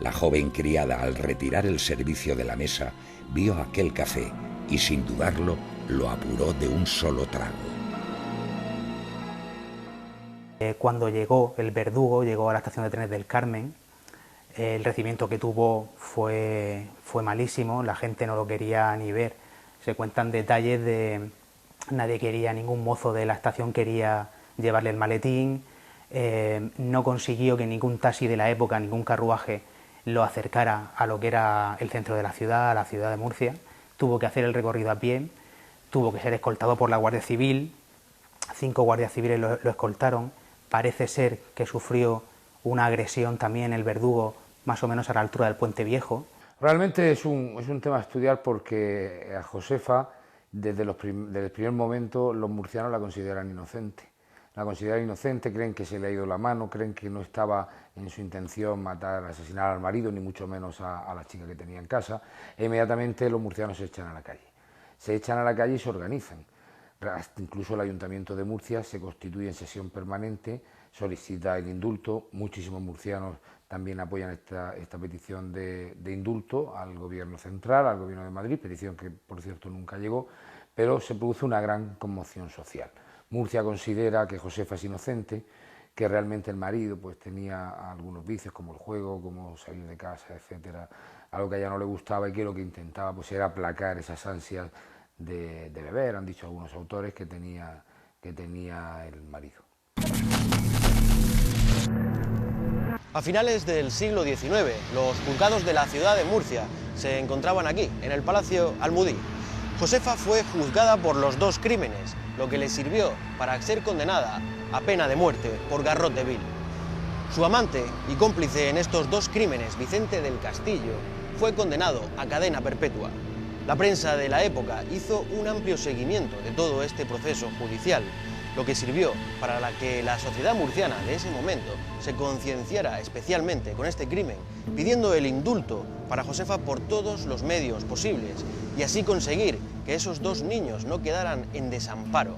La joven criada, al retirar el servicio de la mesa, vio aquel café y, sin dudarlo, lo apuró de un solo trago. Cuando llegó el verdugo, llegó a la estación de trenes del Carmen, el recibimiento que tuvo fue malísimo, la gente no lo quería ni ver. Se cuentan detalles de nadie quería, ningún mozo de la estación quería llevarle el maletín, no consiguió que ningún taxi de la época, ningún carruaje lo acercara a lo que era el centro de la ciudad, a la ciudad de Murcia. Tuvo que hacer el recorrido a pie, tuvo que ser escoltado por la Guardia Civil, 5 guardias civiles lo escoltaron. Parece ser que sufrió una agresión también el verdugo, más o menos a la altura del Puente Viejo. Realmente es un tema a estudiar porque a Josefa, desde el primer momento, los murcianos la consideran inocente. La consideran inocente, creen que se le ha ido la mano, creen que no estaba en su intención matar, asesinar al marido, ni mucho menos a la chica que tenía en casa. E inmediatamente los murcianos se echan a la calle. Se echan a la calle y se organizan. Incluso el Ayuntamiento de Murcia se constituye en sesión permanente, solicita el indulto. Muchísimos murcianos también apoyan esta petición de indulto al Gobierno central, al Gobierno de Madrid, petición que, por cierto, nunca llegó, pero se produce una gran conmoción social. Murcia considera que Josefa es inocente, que realmente el marido pues tenía algunos vicios como el juego, como salir de casa, etcétera, algo que a ella no le gustaba y que lo que intentaba pues era aplacar esas ansias de beber, han dicho algunos autores, que tenía el marido. A finales del siglo XIX, los juzgados de la ciudad de Murcia se encontraban aquí, en el Palacio Almudí. Josefa fue juzgada por los 2 crímenes, lo que le sirvió para ser condenada a pena de muerte por garrote vil. Su amante y cómplice en estos 2 crímenes, Vicente del Castillo, fue condenado a cadena perpetua. La prensa de la época hizo un amplio seguimiento de todo este proceso judicial. lo que sirvió para que la sociedad murciana de ese momento se concienciara especialmente con este crimen, pidiendo el indulto para Josefa por todos los medios posibles y así conseguir que esos dos niños no quedaran en desamparo.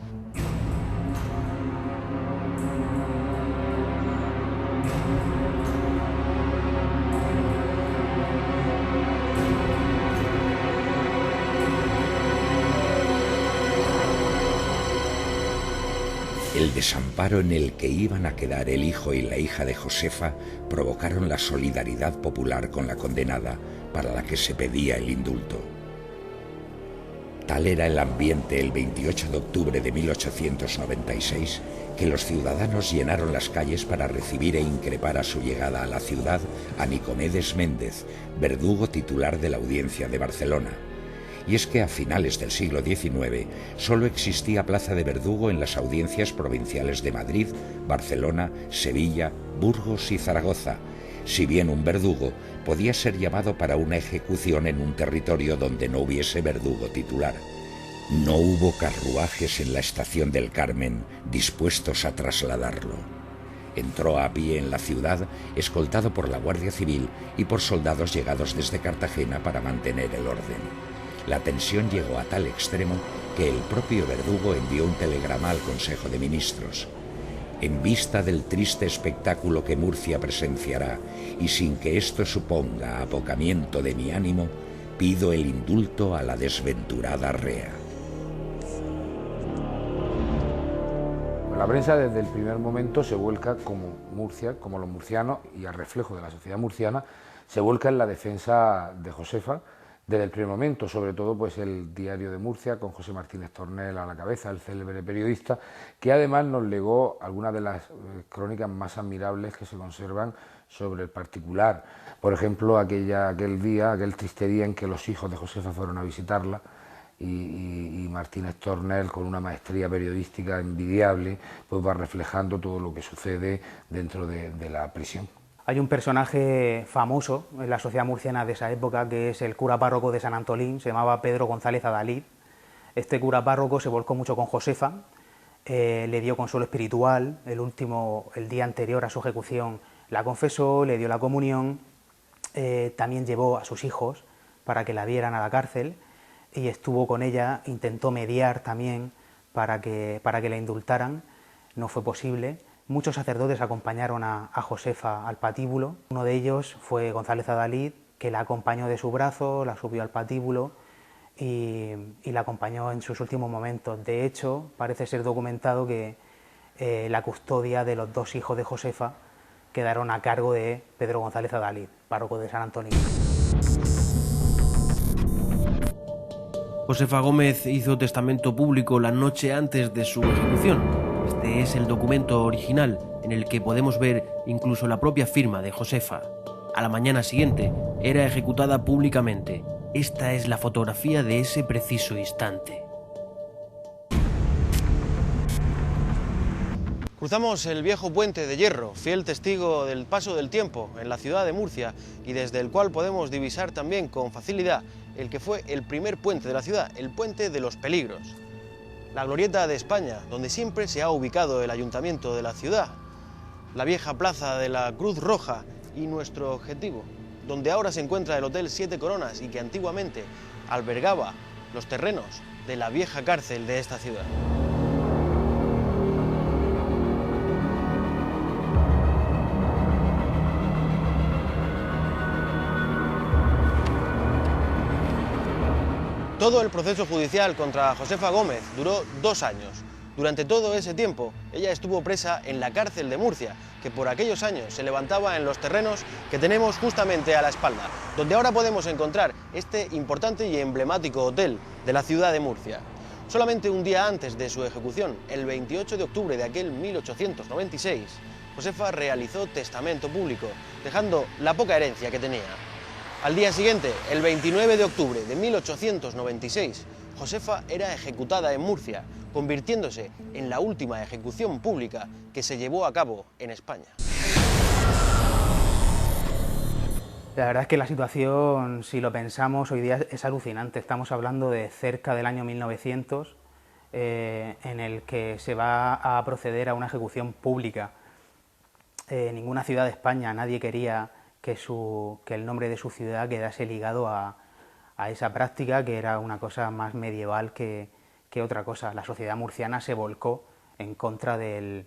El desamparo en el que iban a quedar el hijo y la hija de Josefa provocaron la solidaridad popular con la condenada, para la que se pedía el indulto. Tal era el ambiente el 28 de octubre de 1896 que los ciudadanos llenaron las calles para recibir e increpar a su llegada a la ciudad a Nicomedes Méndez, verdugo titular de la Audiencia de Barcelona. Y es que a finales del siglo XIX solo existía plaza de verdugo en las audiencias provinciales de Madrid, Barcelona, Sevilla, Burgos y Zaragoza, si bien un verdugo podía ser llamado para una ejecución en un territorio donde no hubiese verdugo titular. No hubo carruajes en la estación del Carmen dispuestos a trasladarlo. Entró a pie en la ciudad, escoltado por la Guardia Civil y por soldados llegados desde Cartagena para mantener el orden. La tensión llegó a tal extremo que el propio verdugo envió un telegrama al Consejo de Ministros. En vista del triste espectáculo que Murcia presenciará y sin que esto suponga apocamiento de mi ánimo, pido el indulto a la desventurada rea. La prensa desde el primer momento se vuelca como Murcia, como los murcianos y al reflejo de la sociedad murciana, se vuelca en la defensa de Josefa desde el primer momento, sobre todo pues el Diario de Murcia con José Martínez Tornel a la cabeza, el célebre periodista, que además nos legó algunas de las crónicas más admirables que se conservan sobre el particular. Por ejemplo, aquel triste día en que los hijos de Josefa fueron a visitarla y Martínez Tornel, con una maestría periodística envidiable, pues va reflejando todo lo que sucede dentro de la prisión. Hay un personaje famoso en la sociedad murciana de esa época, que es el cura párroco de San Antolín, se llamaba Pedro González Adalid. Este cura párroco se volcó mucho con Josefa, le dio consuelo espiritual, el día anterior a su ejecución la confesó, le dio la comunión, también llevó a sus hijos para que la vieran a la cárcel y estuvo con ella, intentó mediar también para que la indultaran, no fue posible. Muchos sacerdotes acompañaron a Josefa al patíbulo. Uno de ellos fue González Adalid, que la acompañó de su brazo, la subió al patíbulo y la acompañó en sus últimos momentos. De hecho, parece ser documentado que la custodia de los dos hijos de Josefa quedaron a cargo de Pedro González Adalid, párroco de San Antonio. Josefa Gómez hizo testamento público la noche antes de su ejecución. Este es el documento original en el que podemos ver incluso la propia firma de Josefa. A la mañana siguiente era ejecutada públicamente. Esta es la fotografía de ese preciso instante. Cruzamos el viejo puente de hierro, fiel testigo del paso del tiempo en la ciudad de Murcia y desde el cual podemos divisar también con facilidad el que fue el primer puente de la ciudad, el puente de los Peligros. La glorieta de España, donde siempre se ha ubicado el ayuntamiento de la ciudad, la vieja plaza de la Cruz Roja y nuestro objetivo, donde ahora se encuentra el Hotel Siete Coronas y que antiguamente albergaba los terrenos de la vieja cárcel de esta ciudad. Todo el proceso judicial contra Josefa Gómez duró 2 años. Durante todo ese tiempo, ella estuvo presa en la cárcel de Murcia, que por aquellos años se levantaba en los terrenos que tenemos justamente a la espalda, donde ahora podemos encontrar este importante y emblemático hotel de la ciudad de Murcia. Solamente un día antes de su ejecución, el 28 de octubre de aquel 1896, Josefa realizó testamento público, dejando la poca herencia que tenía. Al día siguiente, el 29 de octubre de 1896, Josefa era ejecutada en Murcia, convirtiéndose en la última ejecución pública que se llevó a cabo en España. La verdad es que la situación, si lo pensamos, hoy día es alucinante. Estamos hablando de cerca del año 1900 en el que se va a proceder a una ejecución pública. Ninguna ciudad de España, nadie quería que el nombre de su ciudad quedase ligado a esa práctica, que era una cosa más medieval que otra cosa. La sociedad murciana se volcó en contra del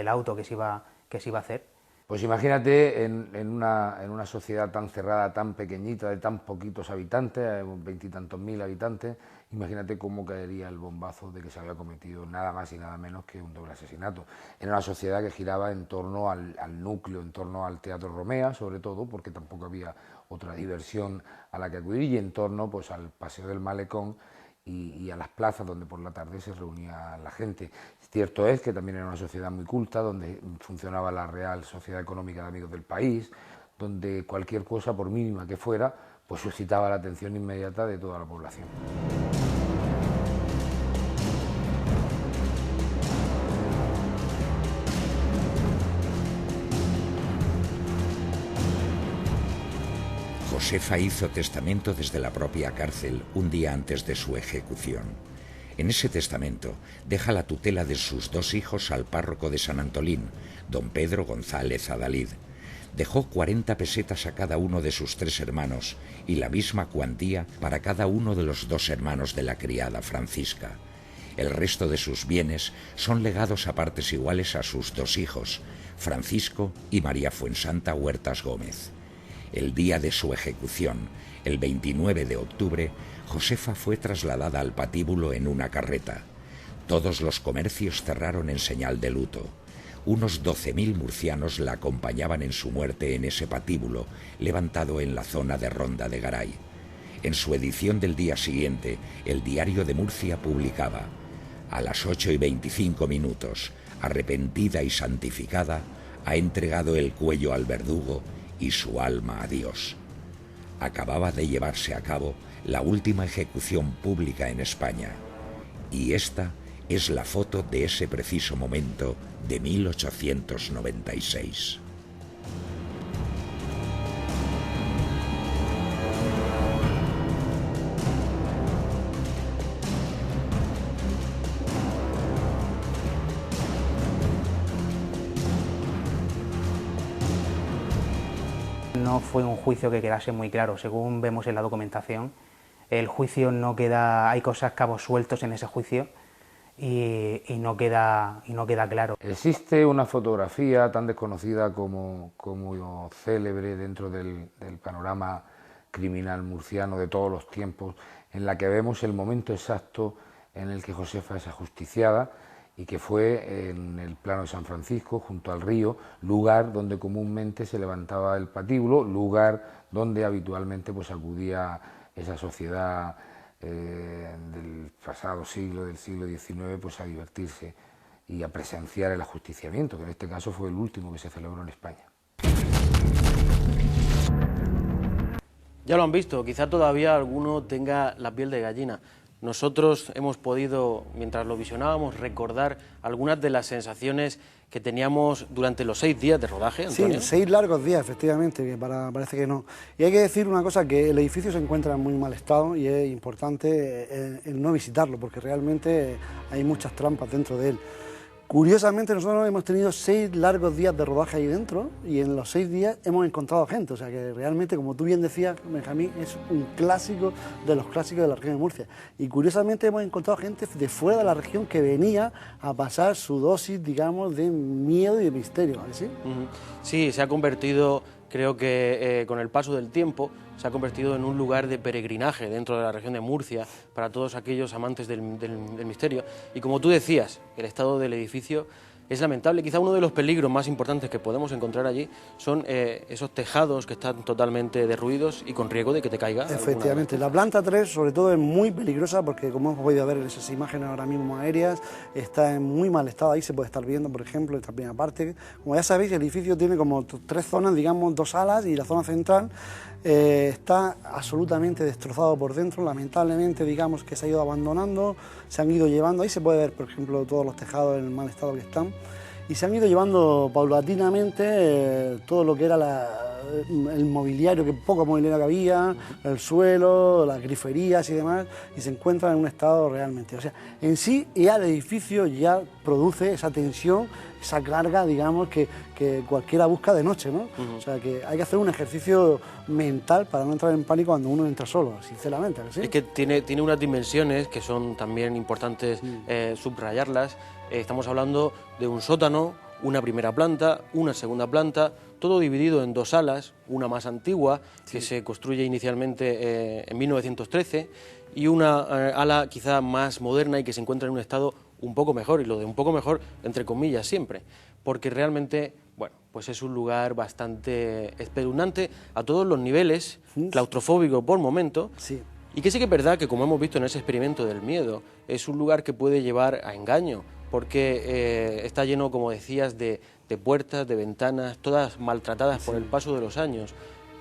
auto que se iba a hacer. Pues imagínate en una sociedad tan cerrada, tan pequeñita, de tan poquitos habitantes, 20 y tantos mil habitantes, imagínate cómo caería el bombazo de que se había cometido nada más y nada menos que un doble asesinato. Era una sociedad que giraba en torno al núcleo, en torno al Teatro Romea, sobre todo, porque tampoco había otra diversión a la que acudir, y en torno pues al Paseo del Malecón y a las plazas donde por la tarde se reunía la gente. Cierto es que también era una sociedad muy culta, donde funcionaba la Real Sociedad Económica de Amigos del País, donde cualquier cosa, por mínima que fuera, pues suscitaba la atención inmediata de toda la población. Josefa hizo testamento desde la propia cárcel un día antes de su ejecución. En ese testamento deja la tutela de sus 2 hijos al párroco de San Antolín, don Pedro González Adalid. Dejó 40 pesetas a cada uno de sus 3 hermanos y la misma cuantía para cada uno de los 2 hermanos de la criada Francisca. El resto de sus bienes son legados a partes iguales a sus 2 hijos, Francisco y María Fuensanta Huertas Gómez. El día de su ejecución, el 29 de octubre, Josefa fue trasladada al patíbulo en una carreta. Todos los comercios cerraron en señal de luto. Unos 12.000 murcianos la acompañaban en su muerte en ese patíbulo, levantado en la zona de Ronda de Garay. En su edición del día siguiente, el Diario de Murcia publicaba: a las 8:25, arrepentida y santificada, ha entregado el cuello al verdugo y su alma a Dios. Acababa de llevarse a cabo la última ejecución pública en España, y esta es la foto de ese preciso momento de 1896. No fue un juicio que quedase muy claro. Según vemos en la documentación, el juicio no queda, hay cabos sueltos en ese juicio y no queda claro. Existe una fotografía tan desconocida como célebre dentro del panorama criminal murciano de todos los tiempos, en la que vemos el momento exacto en el que Josefa es ajusticiada, y que fue en el Plano de San Francisco, junto al río, lugar donde comúnmente se levantaba el patíbulo, lugar donde habitualmente pues acudía esa sociedad del pasado siglo, del siglo XIX, pues a divertirse y a presenciar el ajusticiamiento, que en este caso fue el último que se celebró en España. Ya lo han visto, quizá todavía alguno tenga la piel de gallina. Nosotros hemos podido, mientras lo visionábamos, recordar algunas de las sensaciones que teníamos durante los 6 días de rodaje, Antonio. Sí, 6 largos días, efectivamente, que parece que no. Y hay que decir una cosa, que el edificio se encuentra en muy mal estado y es importante el no visitarlo, porque realmente hay muchas trampas dentro de él. Curiosamente, nosotros hemos tenido 6 largos días de rodaje ahí dentro, y en los 6 días hemos encontrado gente, o sea que realmente, como tú bien decías, Benjamín, es un clásico de los clásicos de la región de Murcia. Y curiosamente hemos encontrado gente de fuera de la región que venía a pasar su dosis, digamos, de miedo y de misterio, ¿sí? Sí, se ha convertido, creo que con el paso del tiempo, se ha convertido en un lugar de peregrinaje dentro de la región de Murcia para todos aquellos amantes del misterio. Y como tú decías, el estado del edificio es lamentable. Quizá uno de los peligros más importantes que podemos encontrar allí son esos tejados que están totalmente derruidos y con riesgo de que te caiga. Efectivamente, la planta 3 sobre todo es muy peligrosa porque, como hemos podido ver en esas imágenes ahora mismo aéreas, está en muy mal estado. Ahí se puede estar viendo, por ejemplo, esta primera parte. Como ya sabéis, el edificio tiene como 3 zonas, digamos 2 salas, y la zona central está absolutamente destrozado por dentro. Lamentablemente, digamos que se ha ido abandonando, se han ido llevando. Ahí se puede ver, por ejemplo, todos los tejados en el mal estado que están. Y se han ido llevando paulatinamente todo lo que era el mobiliario, que poco mobiliario que había, el suelo, las griferías y demás, y se encuentra en un estado realmente... O sea, en sí ya el edificio ya produce esa tensión, esa carga, digamos, que cualquiera busca de noche, ¿no? O sea, que hay que hacer un ejercicio mental para no entrar en pánico cuando uno entra solo, sinceramente. ¿Sí? Es que tiene unas dimensiones que son también importantes subrayarlas. Estamos hablando de un sótano, una primera planta, una segunda planta, todo dividido en dos salas, una más antigua, que se construye inicialmente en 1913, y una ala quizá más moderna y que se encuentra en un estado un poco mejor, y lo de un poco mejor entre comillas siempre, porque realmente, bueno, pues es un lugar bastante espeluznante a todos los niveles, claustrofóbico por momento, y que sí que es verdad que, como hemos visto en ese experimento del miedo, es un lugar que puede llevar a engaño, porque está lleno, como decías, de puertas, de ventanas, todas maltratadas por el paso de los años.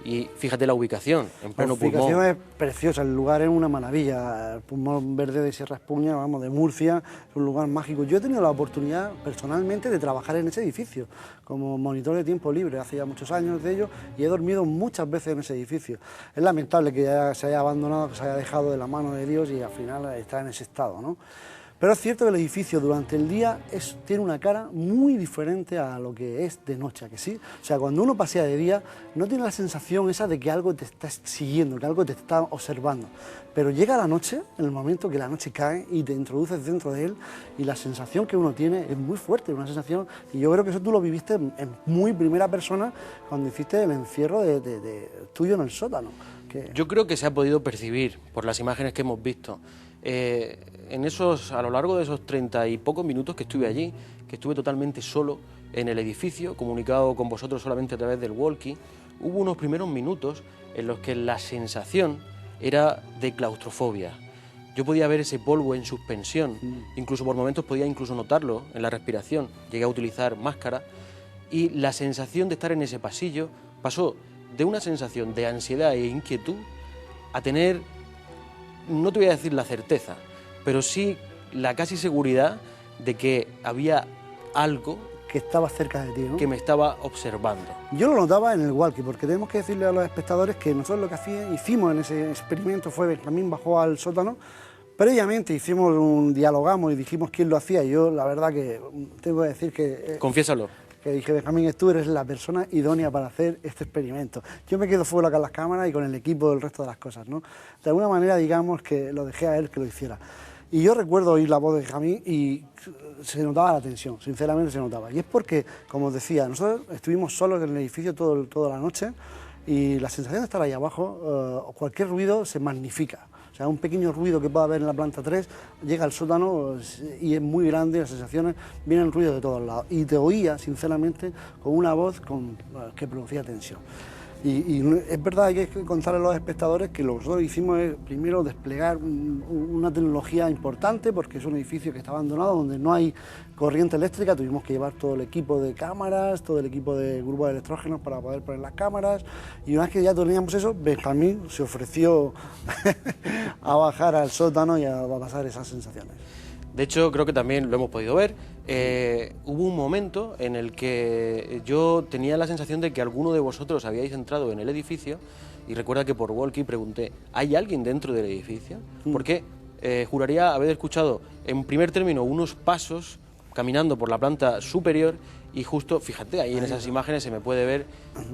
Y fíjate la ubicación, en pleno pulmón. La ubicación es preciosa, el lugar es una maravilla. El pulmón verde de Sierra Espuña, vamos, de Murcia, es un lugar mágico. Yo he tenido la oportunidad personalmente de trabajar en ese edificio como monitor de tiempo libre, hace ya muchos años de ello, y he dormido muchas veces en ese edificio. Es lamentable que ya se haya abandonado, que se haya dejado de la mano de Dios y al final está en ese estado, ¿no? Pero es cierto que el edificio durante el día tiene una cara muy diferente a lo que es de noche, ¿a que sí? O sea, cuando uno pasea de día no tiene la sensación esa de que algo te está siguiendo, que algo te está observando. Pero llega la noche, en el momento que la noche cae y te introduces dentro de él, y la sensación que uno tiene es muy fuerte, una sensación, y yo creo que eso tú lo viviste en muy primera persona cuando hiciste el encierro tuyo en el sótano. Yo creo que se ha podido percibir por las imágenes que hemos visto. A lo largo de esos 30 y pocos minutos que estuve allí, que estuve totalmente solo en el edificio, comunicado con vosotros solamente a través del walkie, hubo unos primeros minutos en los que la sensación era de claustrofobia. Yo podía ver ese polvo en suspensión, incluso por momentos podía incluso notarlo en la respiración, llegué a utilizar máscara, y la sensación de estar en ese pasillo pasó de una sensación de ansiedad e inquietud a tener, no te voy a decir la certeza, pero sí la casi seguridad de que había algo que estaba cerca de ti, ¿no? Que me estaba observando. Yo lo notaba en el walkie, porque tenemos que decirle a los espectadores que nosotros lo que hicimos en ese experimento fue Benjamín bajó al sótano, previamente dialogamos y dijimos quién lo hacía, y yo la verdad que tengo que decir que... Confiésalo. Que dije, Benjamín, tú eres la persona idónea para hacer este experimento. Yo me quedo fuera con las cámaras y con el equipo del resto de las cosas, ¿no? De alguna manera, digamos que lo dejé a él que lo hiciera. Y yo recuerdo oír la voz de Benjamín y se notaba la tensión, sinceramente se notaba. Y es porque, como os decía, nosotros estuvimos solos en el edificio toda la noche y la sensación de estar ahí abajo, cualquier ruido se magnifica. O sea, un pequeño ruido que pueda haber en la planta 3 llega al sótano y es muy grande, las sensaciones, vienen el ruido de todos lados. Y te oía, sinceramente, con una voz que producía tensión. Y es verdad, hay que contarle a los espectadores que lo que nosotros hicimos es primero desplegar una tecnología importante, porque es un edificio que está abandonado, donde no hay corriente eléctrica, tuvimos que llevar todo el equipo de cámaras, todo el equipo de grupos de electrógenos para poder poner las cámaras, y una vez que ya teníamos eso, Benjamín se ofreció a bajar al sótano y a pasar esas sensaciones. De hecho, creo que también lo hemos podido ver. Hubo un momento en el que yo tenía la sensación de que alguno de vosotros habíais entrado en el edificio, y recuerda que por walkie pregunté, ¿hay alguien dentro del edificio? Porque juraría haber escuchado en primer término unos pasos caminando por la planta superior, y justo, fíjate, ahí en esas imágenes se me puede ver,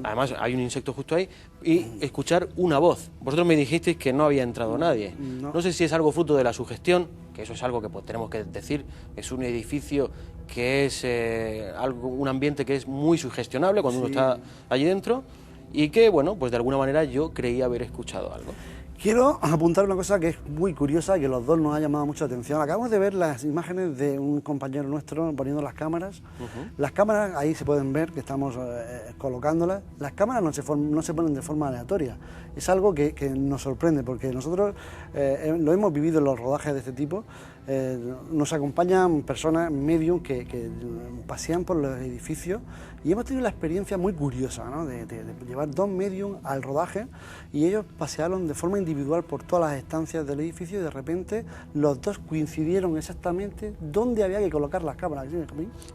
además hay un insecto justo ahí, y escuchar una voz. Vosotros me dijisteis que no había entrado nadie. No sé si es algo fruto de la sugestión, que eso es algo que pues, tenemos que decir, es un edificio que es un ambiente que es muy sugestionable cuando uno está allí dentro, y que, bueno, pues de alguna manera yo creía haber escuchado algo. Quiero apuntar una cosa que es muy curiosa, que los dos nos ha llamado mucho la atención. Acabamos de ver las imágenes de un compañero nuestro poniendo las cámaras. Las cámaras, ahí se pueden ver que estamos colocándolas. Las cámaras no se ponen de forma aleatoria. Es algo que nos sorprende, porque nosotros lo hemos vivido en los rodajes de este tipo. Nos acompañan personas medium que pasean por los edificios, y hemos tenido la experiencia muy curiosa, ¿no? de llevar dos medium al rodaje, y ellos pasearon de forma individual por todas las estancias del edificio, y de repente los dos coincidieron exactamente dónde había que colocar las cámaras.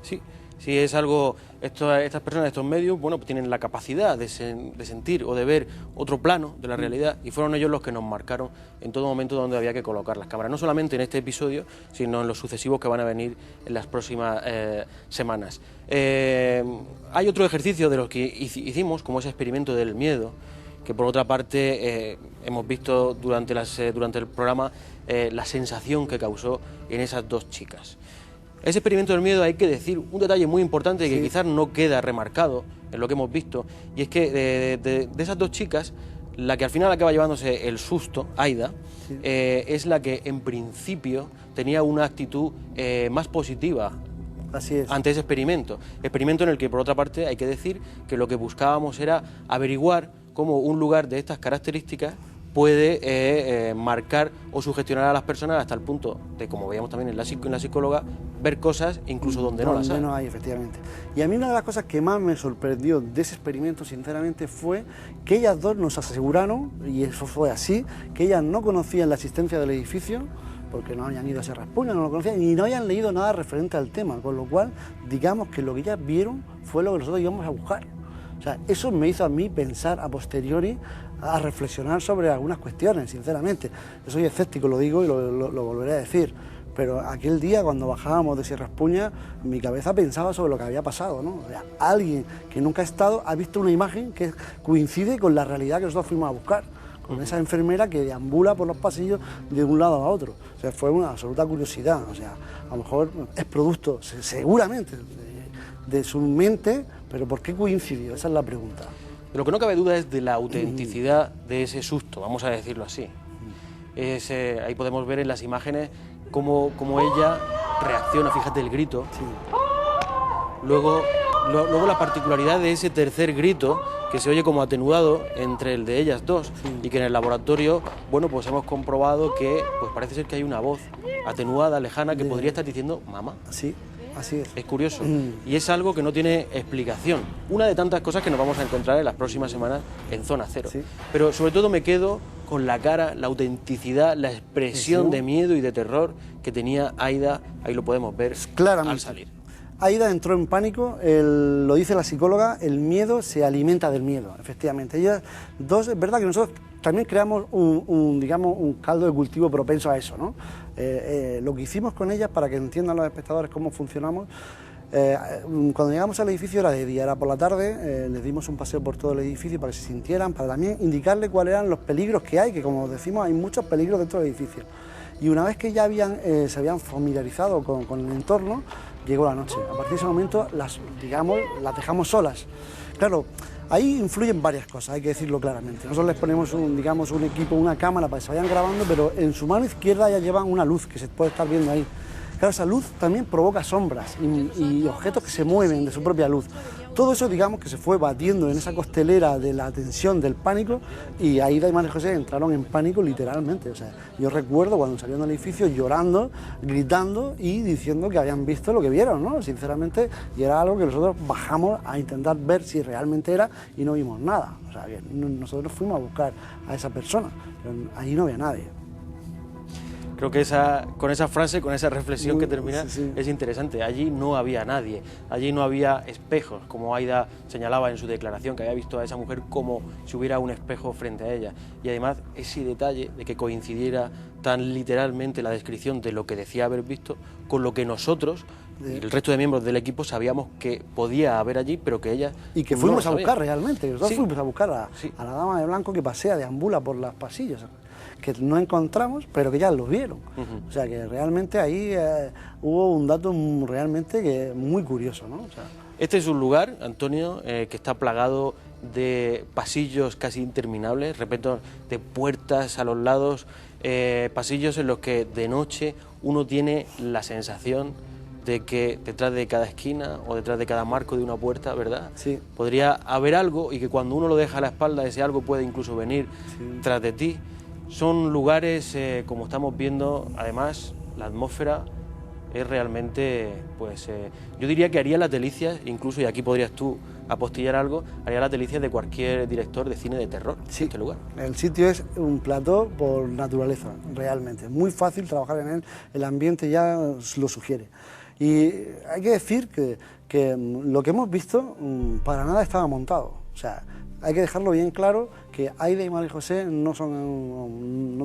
Sí, Si es algo, estas personas, estos medios, bueno, pues tienen la capacidad de sentir o de ver otro plano de la realidad, y fueron ellos los que nos marcaron en todo momento donde había que colocar las cámaras, no solamente en este episodio, sino en los sucesivos que van a venir en las próximas semanas. Hay otro ejercicio de los que hicimos, como ese experimento del miedo, que por otra parte hemos visto durante el programa la sensación que causó en esas dos chicas. Ese experimento del miedo, hay que decir un detalle muy importante que quizás no queda remarcado en lo que hemos visto, y es que de esas dos chicas, la que al final acaba llevándose el susto, Aida, es la que en principio tenía una actitud más positiva. Así es. Ante ese experimento en el que, por otra parte, hay que decir que lo que buscábamos era averiguar cómo un lugar de estas características puede marcar o sugestionar a las personas hasta el punto de, como veíamos también en la psicóloga, ver cosas incluso donde no las hay. No hay, efectivamente. Y a mí una de las cosas que más me sorprendió de ese experimento, sinceramente, fue que ellas dos nos aseguraron, y eso fue así, que ellas no conocían la existencia del edificio, porque no habían ido a Sierra Espuña, no lo conocían, y no habían leído nada referente al tema, con lo cual, digamos que lo que ellas vieron fue lo que nosotros íbamos a buscar. O sea, eso me hizo a mí pensar a posteriori, a reflexionar sobre algunas cuestiones, sinceramente. Yo soy escéptico, lo digo y lo volveré a decir, pero aquel día cuando bajábamos de Sierra Espuña, mi cabeza pensaba sobre lo que había pasado, ¿no? O sea, alguien que nunca ha estado ha visto una imagen que coincide con la realidad que nosotros fuimos a buscar, con esa enfermera que deambula por los pasillos de un lado a otro. O sea, fue una absoluta curiosidad. O sea, a lo mejor es producto, seguramente, de su mente, pero ¿por qué coincidió? Esa es la pregunta. De lo que no cabe duda es de la autenticidad de ese susto, vamos a decirlo así. Ahí podemos ver en las imágenes cómo ella reacciona, fíjate el grito. Luego la particularidad de ese tercer grito, que se oye como atenuado entre el de ellas dos, y que en el laboratorio, bueno, pues hemos comprobado que pues parece ser que hay una voz atenuada, lejana, que podría estar diciendo mamá. Sí. Así es. Es curioso. Y es algo que no tiene explicación. Una de tantas cosas que nos vamos a encontrar en las próximas semanas en Zona Cero. Sí. Pero sobre todo me quedo con la cara, la autenticidad, la expresión de miedo y de terror que tenía Aida. Ahí lo podemos ver claramente al salir. Aida entró en pánico, lo dice la psicóloga, el miedo se alimenta del miedo, efectivamente. Ellas dos, es verdad que nosotros también creamos un caldo de cultivo propenso a eso, ¿no? Lo que hicimos con ellas, para que entiendan los espectadores cómo funcionamos, cuando llegamos al edificio era de día, era por la tarde, les dimos un paseo por todo el edificio para que se sintieran, para también indicarles cuáles eran los peligros que hay, que como decimos hay muchos peligros dentro del edificio. Y una vez que ya se habían familiarizado con el entorno, llegó la noche. A partir de ese momento las dejamos solas. Claro, ahí influyen varias cosas, hay que decirlo claramente. Nosotros les ponemos un equipo, una cámara para que se vayan grabando, pero en su mano izquierda ya llevan una luz que se puede estar viendo ahí. Claro, esa luz también provoca sombras y objetos que se mueven de su propia luz. Todo eso, digamos, que se fue batiendo en esa costelera de la tensión, del pánico, y Aida y María José entraron en pánico literalmente. O sea, yo recuerdo cuando salieron del edificio llorando, gritando y diciendo que habían visto lo que vieron, ¿no? Sinceramente, y era algo que nosotros bajamos a intentar ver si realmente era y no vimos nada. O sea, que nosotros fuimos a buscar a esa persona, pero ahí no había nadie. Creo que con esa frase, con esa reflexión que termina, es interesante. Allí no había nadie, allí no había espejos, como Aida señalaba en su declaración, que había visto a esa mujer como si hubiera un espejo frente a ella. Y además ese detalle de que coincidiera tan literalmente la descripción de lo que decía haber visto con lo que nosotros, y el resto de miembros del equipo, sabíamos que podía haber allí, pero que ella y que fuimos a buscar realmente. Nosotros fuimos a buscar a la dama de blanco que pasea, deambula por los pasillos, que no encontramos, pero que ya los vieron. O sea, que realmente ahí hubo un dato realmente muy curioso, ¿no? O sea, este es un lugar, Antonio, que está plagado de pasillos casi interminables, repito, de puertas a los lados, pasillos en los que de noche uno tiene la sensación de que detrás de cada esquina o detrás de cada marco de una puerta, ¿verdad? Sí. Podría haber algo, y que cuando uno lo deja a la espalda, ese algo puede incluso venir tras de ti. Son lugares, como estamos viendo, además, la atmósfera es realmente, pues, yo diría que haría las delicias, incluso, y aquí podrías tú apostillar algo, haría las delicias de cualquier director de cine de terror en este lugar. El sitio es un plató por naturaleza, realmente. Es muy fácil trabajar en él, el ambiente ya lo sugiere. Y hay que decir que lo que hemos visto para nada estaba montado. O sea, hay que dejarlo bien claro que Aida y María José no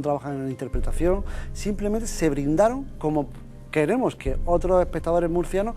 trabajan en la interpretación, simplemente se brindaron como queremos que otros espectadores murcianos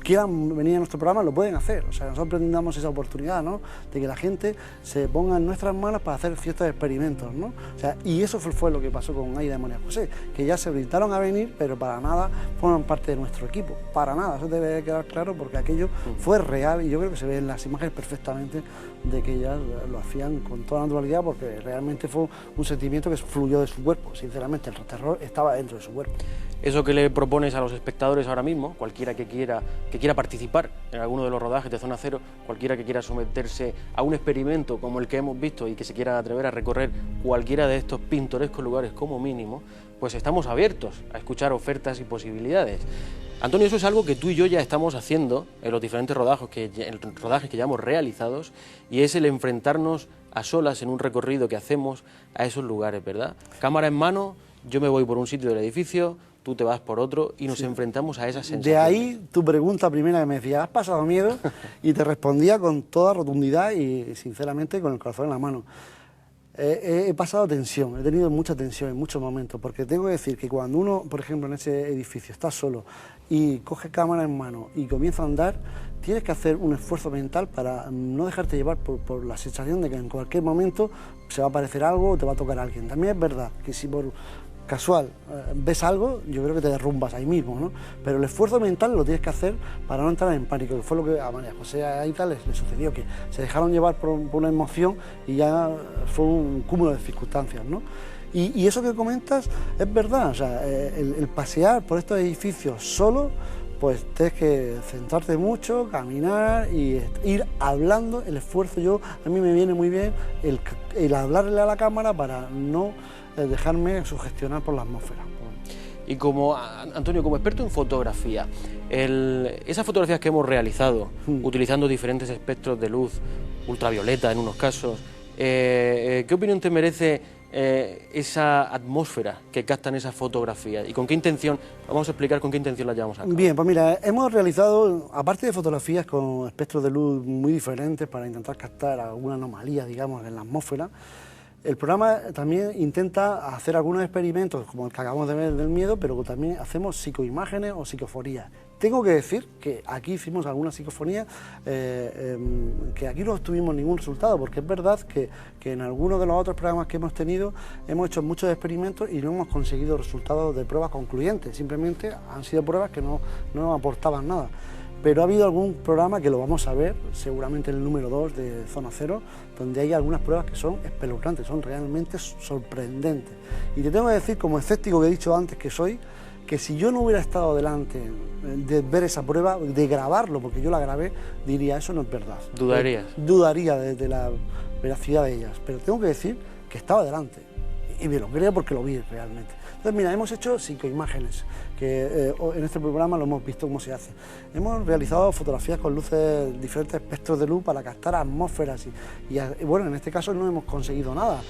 quieran venir a nuestro programa, lo pueden hacer. O sea, nosotros brindamos esa oportunidad, ¿no?, de que la gente se ponga en nuestras manos para hacer ciertos experimentos, ¿no? O sea, y eso fue lo que pasó con Aida y María José, que ya se brindaron a venir, pero para nada forman parte de nuestro equipo, para nada, eso debe quedar claro, porque aquello fue real y yo creo que se ve en las imágenes perfectamente de que ellas lo hacían con toda naturalidad, porque realmente fue un sentimiento que fluyó de su cuerpo, sinceramente, el terror estaba dentro de su cuerpo. Eso que le propones a los espectadores ahora mismo, cualquiera que quiera participar en alguno de los rodajes de Zona Cero, cualquiera que quiera someterse a un experimento como el que hemos visto y que se quiera atrever a recorrer cualquiera de estos pintorescos lugares como mínimo, pues estamos abiertos a escuchar ofertas y posibilidades. Antonio, eso es algo que tú y yo ya estamos haciendo en los diferentes rodajes que ya hemos realizados, y es el enfrentarnos a solas en un recorrido que hacemos a esos lugares, ¿verdad? Cámara en mano, yo me voy por un sitio del edificio, tú te vas por otro y nos enfrentamos a esas sensaciones. De ahí tu pregunta primera que me decía, ¿has pasado miedo? Y te respondía con toda rotundidad y sinceramente con el corazón en la mano. He pasado tensión, he tenido mucha tensión en muchos momentos, porque tengo que decir que cuando uno, por ejemplo, en ese edificio está solo y coge cámara en mano y comienza a andar, tienes que hacer un esfuerzo mental para no dejarte llevar por la sensación de que en cualquier momento se va a aparecer algo o te va a tocar alguien. También es verdad que si por casual ves algo, yo creo que te derrumbas ahí mismo, ¿no? Pero el esfuerzo mental lo tienes que hacer para no entrar en pánico, que fue lo que a María José y tal le sucedió, que se dejaron llevar por una emoción y ya fue un cúmulo de circunstancias, ¿no? Y eso que comentas es verdad, o sea, el pasear por estos edificios solo, pues tienes que centrarte mucho, caminar y ir hablando. El esfuerzo, a mí me viene muy bien el hablarle a la cámara para no dejarme sugestionar por la atmósfera. Y como, Antonio, como experto en fotografía, esas fotografías que hemos realizado, utilizando diferentes espectros de luz, ultravioleta en unos casos, ¿qué opinión te merece esa atmósfera que captan esas fotografías? ¿Y con qué intención? Vamos a explicar con qué intención las llevamos a cabo. Bien, pues mira, hemos realizado, aparte de fotografías con espectros de luz muy diferentes para intentar captar alguna anomalía, digamos, en la atmósfera, el programa también intenta hacer algunos experimentos, como el que acabamos de ver del miedo, pero también hacemos psicoimágenes o psicofonías. Tengo que decir que aquí hicimos algunas psicofonías que aquí no obtuvimos ningún resultado, porque es verdad que en algunos de los otros programas que hemos tenido hemos hecho muchos experimentos y no hemos conseguido resultados de pruebas concluyentes, simplemente han sido pruebas que no aportaban nada. Pero ha habido algún programa que lo vamos a ver, seguramente en el número 2 de Zona Cero, donde hay algunas pruebas que son espeluznantes, son realmente sorprendentes. Y te tengo que decir, como escéptico que he dicho antes que soy, que si yo no hubiera estado delante de ver esa prueba, de grabarlo, porque yo la grabé, diría, eso no es verdad. ¿Dudarías? Dudaría de la veracidad de ellas, pero tengo que decir que estaba delante. Y me lo creo porque lo vi realmente. Entonces, mira, hemos hecho psicoimágenes, que en este programa lo hemos visto cómo se hace. Hemos realizado fotografías con luces, diferentes espectros de luz para captar atmósferas y bueno, en este caso no hemos conseguido nada.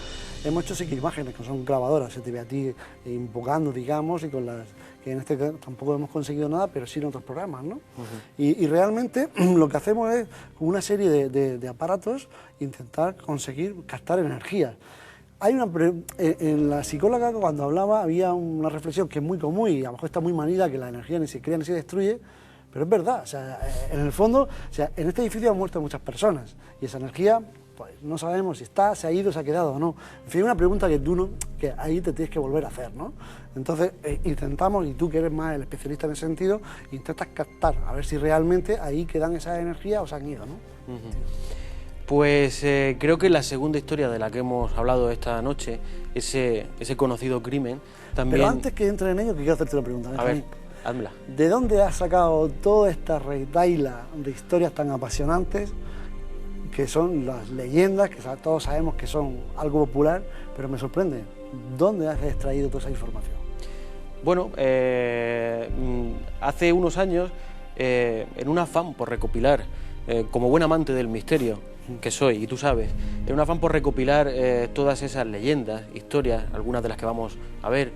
Hemos hecho psicoimágenes, que son grabadoras, se te ve a ti invocando, digamos, y con las que en este caso tampoco hemos conseguido nada, pero sí en otros programas, ¿no? Y realmente lo que hacemos es, con una serie de aparatos, intentar conseguir captar energías. Hay en la psicóloga, cuando hablaba, había una reflexión que es muy común y a lo mejor está muy manida, que la energía ni se crea ni se destruye, pero es verdad, o sea, en el fondo, o sea, en este edificio han muerto muchas personas y esa energía, pues no sabemos si está, se ha ido, se ha quedado o no. En fin, una pregunta que ahí te tienes que volver a hacer, ¿no? Entonces, intentamos, y tú que eres más el especialista en ese sentido, intentas captar, a ver si realmente ahí quedan esas energías o se han ido, ¿no? Pues creo que la segunda historia de la que hemos hablado esta noche, ese conocido crimen, también... Pero antes que entre en ello, que quiero hacerte una pregunta. A ver, házmela. ¿De dónde has sacado toda esta retahíla de historias tan apasionantes, que son las leyendas, que todos sabemos que son algo popular, pero me sorprende? ¿Dónde has extraído toda esa información? Bueno, hace unos años, en un afán por recopilar, como buen amante del misterio que soy, y tú sabes, en un afán por recopilar todas esas leyendas, historias, algunas de las que vamos a ver,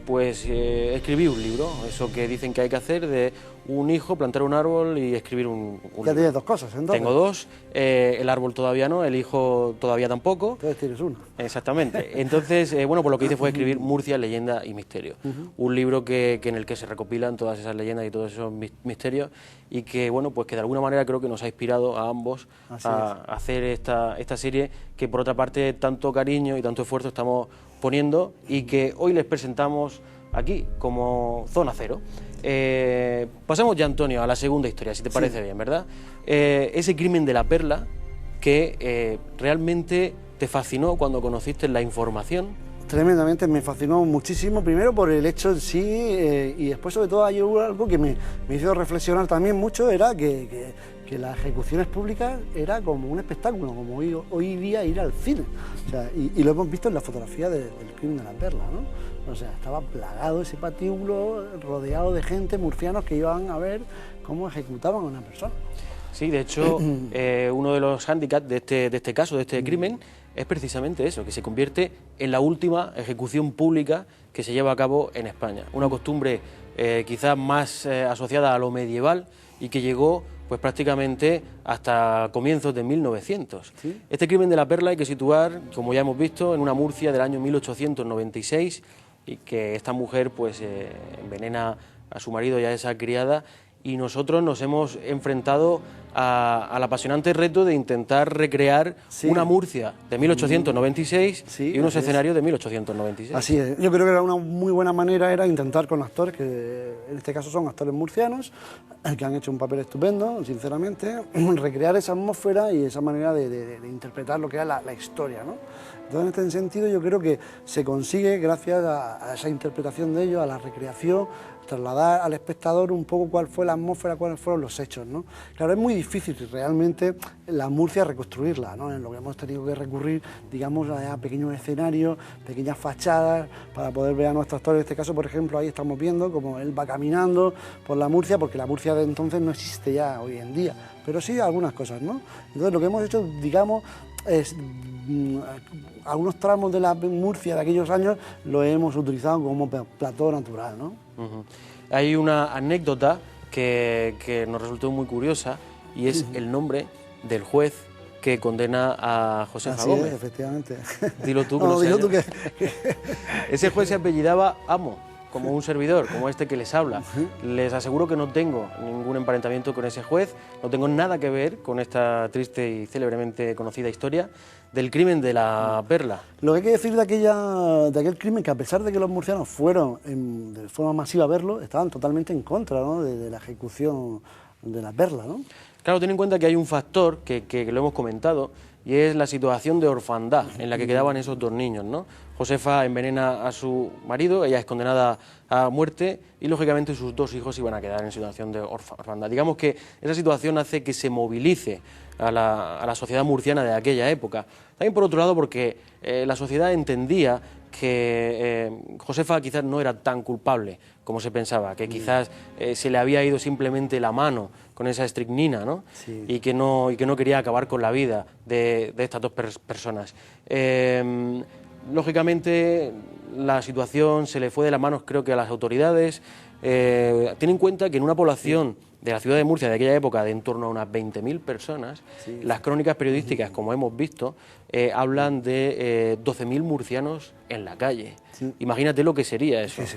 pues escribí un libro, eso que dicen que hay que hacer de un hijo, plantar un árbol y escribir un Ya tienes dos cosas, entonces. Tengo dos, el árbol todavía no, el hijo todavía tampoco. Entonces tienes uno. Exactamente. Entonces, bueno, pues lo que hice fue escribir Murcia, leyenda y misterio. Un libro en el que se recopilan todas esas leyendas y todos esos misterios y que, bueno, pues que de alguna manera creo que nos ha inspirado a ambos a hacer esta serie que, por otra parte, tanto cariño y tanto esfuerzo estamos poniendo y que hoy les presentamos aquí como Zona Cero. Pasamos ya, Antonio, a la segunda historia, si te parece bien, ¿verdad? Ese crimen de la Perla que realmente te fascinó cuando conociste la información. Tremendamente, me fascinó muchísimo, primero por el hecho en sí y después sobre todo hay algo que me hizo reflexionar también mucho, era que las ejecuciones públicas era como un espectáculo, como hoy día ir al cine, o sea, y lo hemos visto en la fotografía del crimen de la Perla, ¿no? O sea, estaba plagado ese patíbulo, rodeado de gente, murcianos que iban a ver cómo ejecutaban a una persona. Sí, de hecho, uno de los hándicaps de este caso, de este crimen, es precisamente eso, que se convierte en la última ejecución pública que se lleva a cabo en España. Una costumbre quizás más asociada a lo medieval y que llegó pues prácticamente hasta comienzos de 1900. ¿Sí? Este crimen de la Perla hay que situar, como ya hemos visto, en una Murcia del año 1896 y que esta mujer pues envenena a su marido y a esa criada, y nosotros nos hemos enfrentado al apasionante reto de intentar recrear una Murcia de 1896 y unos escenarios de 1896. Así es, yo creo que era una muy buena manera era intentar con actores, que en este caso son actores murcianos, que han hecho un papel estupendo, sinceramente, recrear esa atmósfera y esa manera de interpretar lo que era la historia, ¿no? Entonces, en este sentido, yo creo que se consigue, gracias a esa interpretación de ellos, a la recreación, trasladar al espectador un poco cuál fue la atmósfera, cuáles fueron los hechos, ¿no? Claro, es muy difícil realmente la Murcia reconstruirla, ¿no? En lo que hemos tenido que recurrir, digamos, a pequeños escenarios, pequeñas fachadas, para poder ver a nuestros actores. En este caso, por ejemplo, ahí estamos viendo cómo él va caminando por la Murcia, porque la Murcia de entonces no existe ya hoy en día, pero sí algunas cosas, ¿no? Entonces, lo que hemos hecho, digamos, es algunos tramos de la Murcia de aquellos años lo hemos utilizado como plató natural, ¿no? Hay una anécdota que nos resultó muy curiosa y es el nombre del juez que condena a Josefa Gómez. Sí, efectivamente. Dilo tú, no, dilo tú que... Ese juez se apellidaba Amo, como un servidor, como este que les habla. Les aseguro que no tengo ningún emparentamiento con ese juez, no tengo nada que ver con esta triste y célebremente conocida historia del crimen de la Perla. Lo que hay que decir de aquel crimen, que a pesar de que los murcianos fueron de forma masiva a verlo, estaban totalmente en contra, ¿no?, de la ejecución de la Perla, ¿no? Claro, ten en cuenta que hay un factor que lo hemos comentado, y es la situación de orfandad en la que quedaban esos dos niños, ¿no? Josefa envenena a su marido, ella es condenada a muerte y, lógicamente, sus dos hijos iban a quedar en situación de orfandad. Digamos que esa situación hace que se movilice a la sociedad murciana de aquella época. También, por otro lado, porque la sociedad entendía que Josefa quizás no era tan culpable como se pensaba, que quizás se le había ido simplemente la mano con esa estricnina, ¿no? Sí. y que no quería acabar con la vida de estas dos personas. Lógicamente, la situación se le fue de las manos, creo que, a las autoridades. Ten en cuenta que en una población de la ciudad de Murcia de aquella época de en torno a unas 20.000 personas, las crónicas periodísticas, como hemos visto, hablan de 12.000 murcianos en la calle. Sí. Imagínate lo que sería eso. Que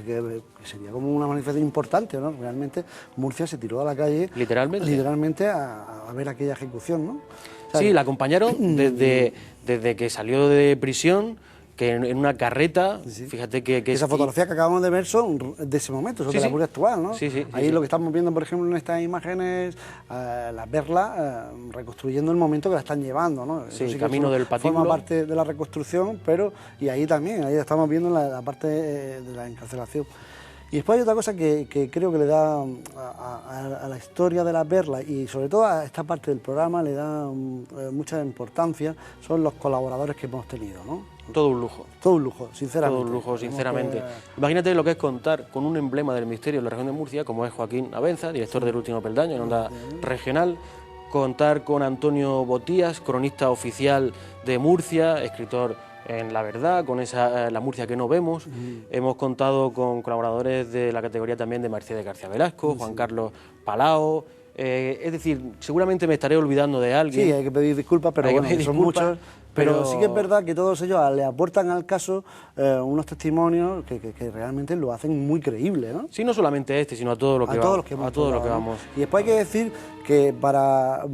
sería como una manifestación importante, ¿no? Realmente Murcia se tiró a la calle literalmente a ver aquella ejecución, ¿no? O sea, sí, la acompañaron desde que salió de prisión, que en una carreta, fíjate que esa fotografía que acabamos de ver son de ese momento, son de la Murcia actual, ¿no? Ahí lo que estamos viendo, por ejemplo, en estas imágenes, la Perla reconstruyendo el momento que la están llevando, ¿no? Sí, el camino del patíbulo. Forma parte de la reconstrucción, pero y ahí también, ahí estamos viendo la parte de la encarcelación. Y después hay otra cosa que creo que le da a la historia de la Perla y sobre todo a esta parte del programa le da mucha importancia, son los colaboradores que hemos tenido, ¿no? Todo un lujo. Todo un lujo, sinceramente. Todo un lujo, sinceramente. Imagínate lo que es contar con un emblema del misterio en la región de Murcia, como es Joaquín Abenza, director del Último Peldaño en Onda Regional, contar con Antonio Botías, cronista oficial de Murcia, escritor en la verdad, con esa la Murcia que no vemos. Hemos contado con colaboradores de la categoría también de Mercedes García Velasco, Juan Carlos Palao. Es decir, seguramente me estaré olvidando de alguien. Sí, hay que pedir disculpas, pero bueno, son muchos. Pero sí que es verdad que todos ellos le aportan al caso unos testimonios que realmente lo hacen muy creíble, ¿no? Sí, no solamente este, sino a todo lo que vamos. Y después hay que decir que para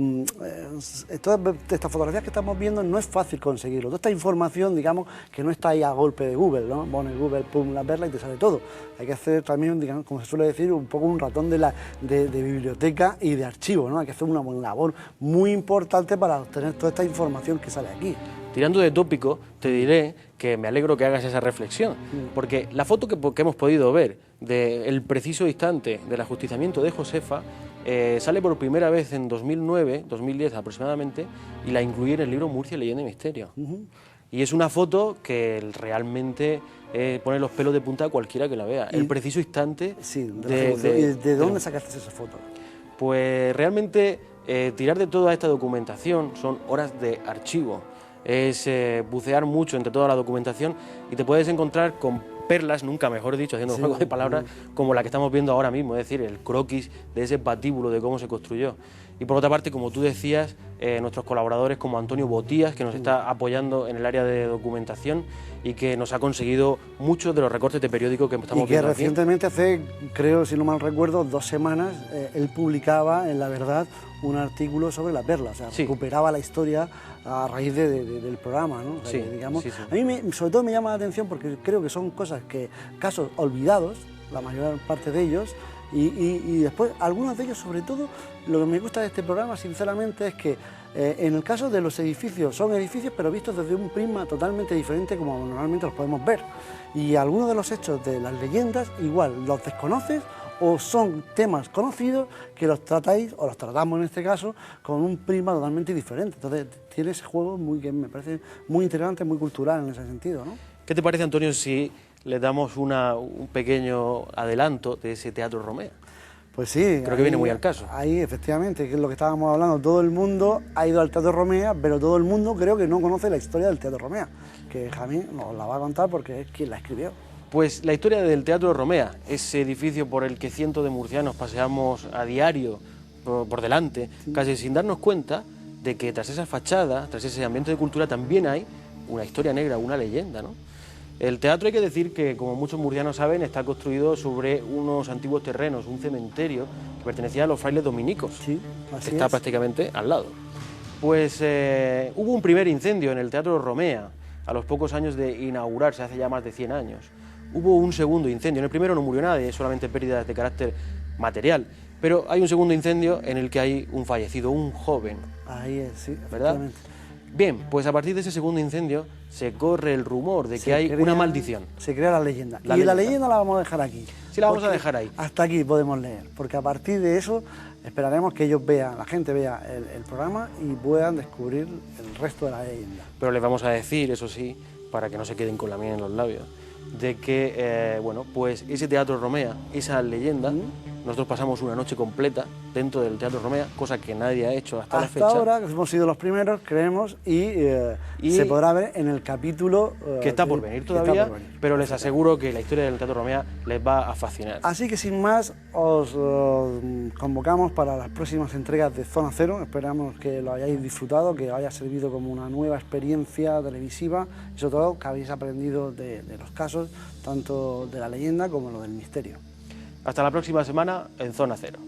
todas estas fotografías que estamos viendo no es fácil conseguirlo. Toda esta información, digamos, que no está ahí a golpe de Google, ¿no? Pones Google, pum, la perla y te sale todo. Hay que hacer también, digamos, como se suele decir, un poco un ratón de biblioteca y de archivo, ¿no? Hay que hacer una labor muy importante para obtener toda esta información que sale aquí. Tirando de tópico, te diré que me alegro que hagas esa reflexión, porque la foto que hemos podido ver del preciso instante del ajusticiamiento de Josefa sale por primera vez en 2009, 2010 aproximadamente, y la incluí en el libro Murcia, leyenda y misterio. Y es una foto que realmente pone los pelos de punta a cualquiera que la vea. El preciso instante ¿De dónde sacaste esa foto? Pues realmente tirar de toda esta documentación son horas de archivo. Es bucear mucho entre toda la documentación y te puedes encontrar con perlas, nunca mejor dicho, haciendo juego de palabras, como la que estamos viendo ahora mismo, es decir, el croquis de ese patíbulo de cómo se construyó. Y por otra parte, como tú decías, nuestros colaboradores como Antonio Botías, que nos está apoyando en el área de documentación y que nos ha conseguido muchos de los recortes de periódico que estamos viendo aquí. Y que recientemente, hace, creo, si no mal recuerdo, 2 semanas, él publicaba en La Verdad un artículo sobre la perla, o sea, recuperaba la historia a raíz del programa, ¿no? O sea, que, digamos, a mí sobre todo me llama la atención porque creo que son casos olvidados, la mayor parte de ellos, y después algunos de ellos, sobre todo, lo que me gusta de este programa, sinceramente, es que en el caso de los edificios, son edificios pero vistos desde un prisma totalmente diferente como normalmente los podemos ver, y algunos de los hechos de las leyendas igual los desconoces o son temas conocidos que los tratáis, o los tratamos en este caso, con un prisma totalmente diferente. Entonces tiene ese juego que me parece muy interesante, muy cultural en ese sentido, ¿no? ¿Qué te parece, Antonio, si le damos un pequeño adelanto de ese Teatro Romea? Pues sí. Creo que viene muy al caso. Ahí, efectivamente, que es lo que estábamos hablando. Todo el mundo ha ido al Teatro Romea, pero todo el mundo creo que no conoce la historia del Teatro Romea, que Jamí nos la va a contar porque es quien la escribió. Pues la historia del Teatro Romea, ese edificio por el que cientos de murcianos paseamos a diario por delante, casi sin darnos cuenta de que tras esa fachada, tras ese ambiente de cultura, también hay una historia negra, una leyenda, ¿no? El teatro, hay que decir que, como muchos murcianos saben, está construido sobre unos antiguos terrenos, un cementerio que pertenecía a los frailes dominicos, que está prácticamente al lado. Pues hubo un primer incendio en el Teatro Romea, a los pocos años de inaugurarse, hace ya más de 100 años. Hubo un segundo incendio, en el primero no murió nadie, solamente pérdidas de carácter material, pero hay un segundo incendio en el que hay un fallecido, un joven. Ahí es, sí, ¿verdad? Bien, pues a partir de ese segundo incendio se corre el rumor de que hay una maldición. Se crea la leyenda. La leyenda la vamos a dejar aquí. Sí, la vamos a dejar ahí. Hasta aquí podemos leer, porque a partir de eso esperaremos que ellos vean, la gente vea el programa y puedan descubrir el resto de la leyenda. Pero les vamos a decir, eso sí, para que no se queden con la miel en los labios, de que, bueno, pues ese Teatro Romea, esa leyenda, nosotros pasamos una noche completa dentro del Teatro Romea, cosa que nadie ha hecho hasta la fecha. Hasta ahora, que hemos sido los primeros, creemos, y se podrá ver en el capítulo... que está por venir todavía, pero les aseguro que la historia del Teatro Romea les va a fascinar. Así que sin más, os convocamos para las próximas entregas de Zona Cero. Esperamos que lo hayáis disfrutado, que os haya servido como una nueva experiencia televisiva y sobre todo que habéis aprendido de los casos, tanto de la leyenda como lo del misterio. Hasta la próxima semana en Zona Cero.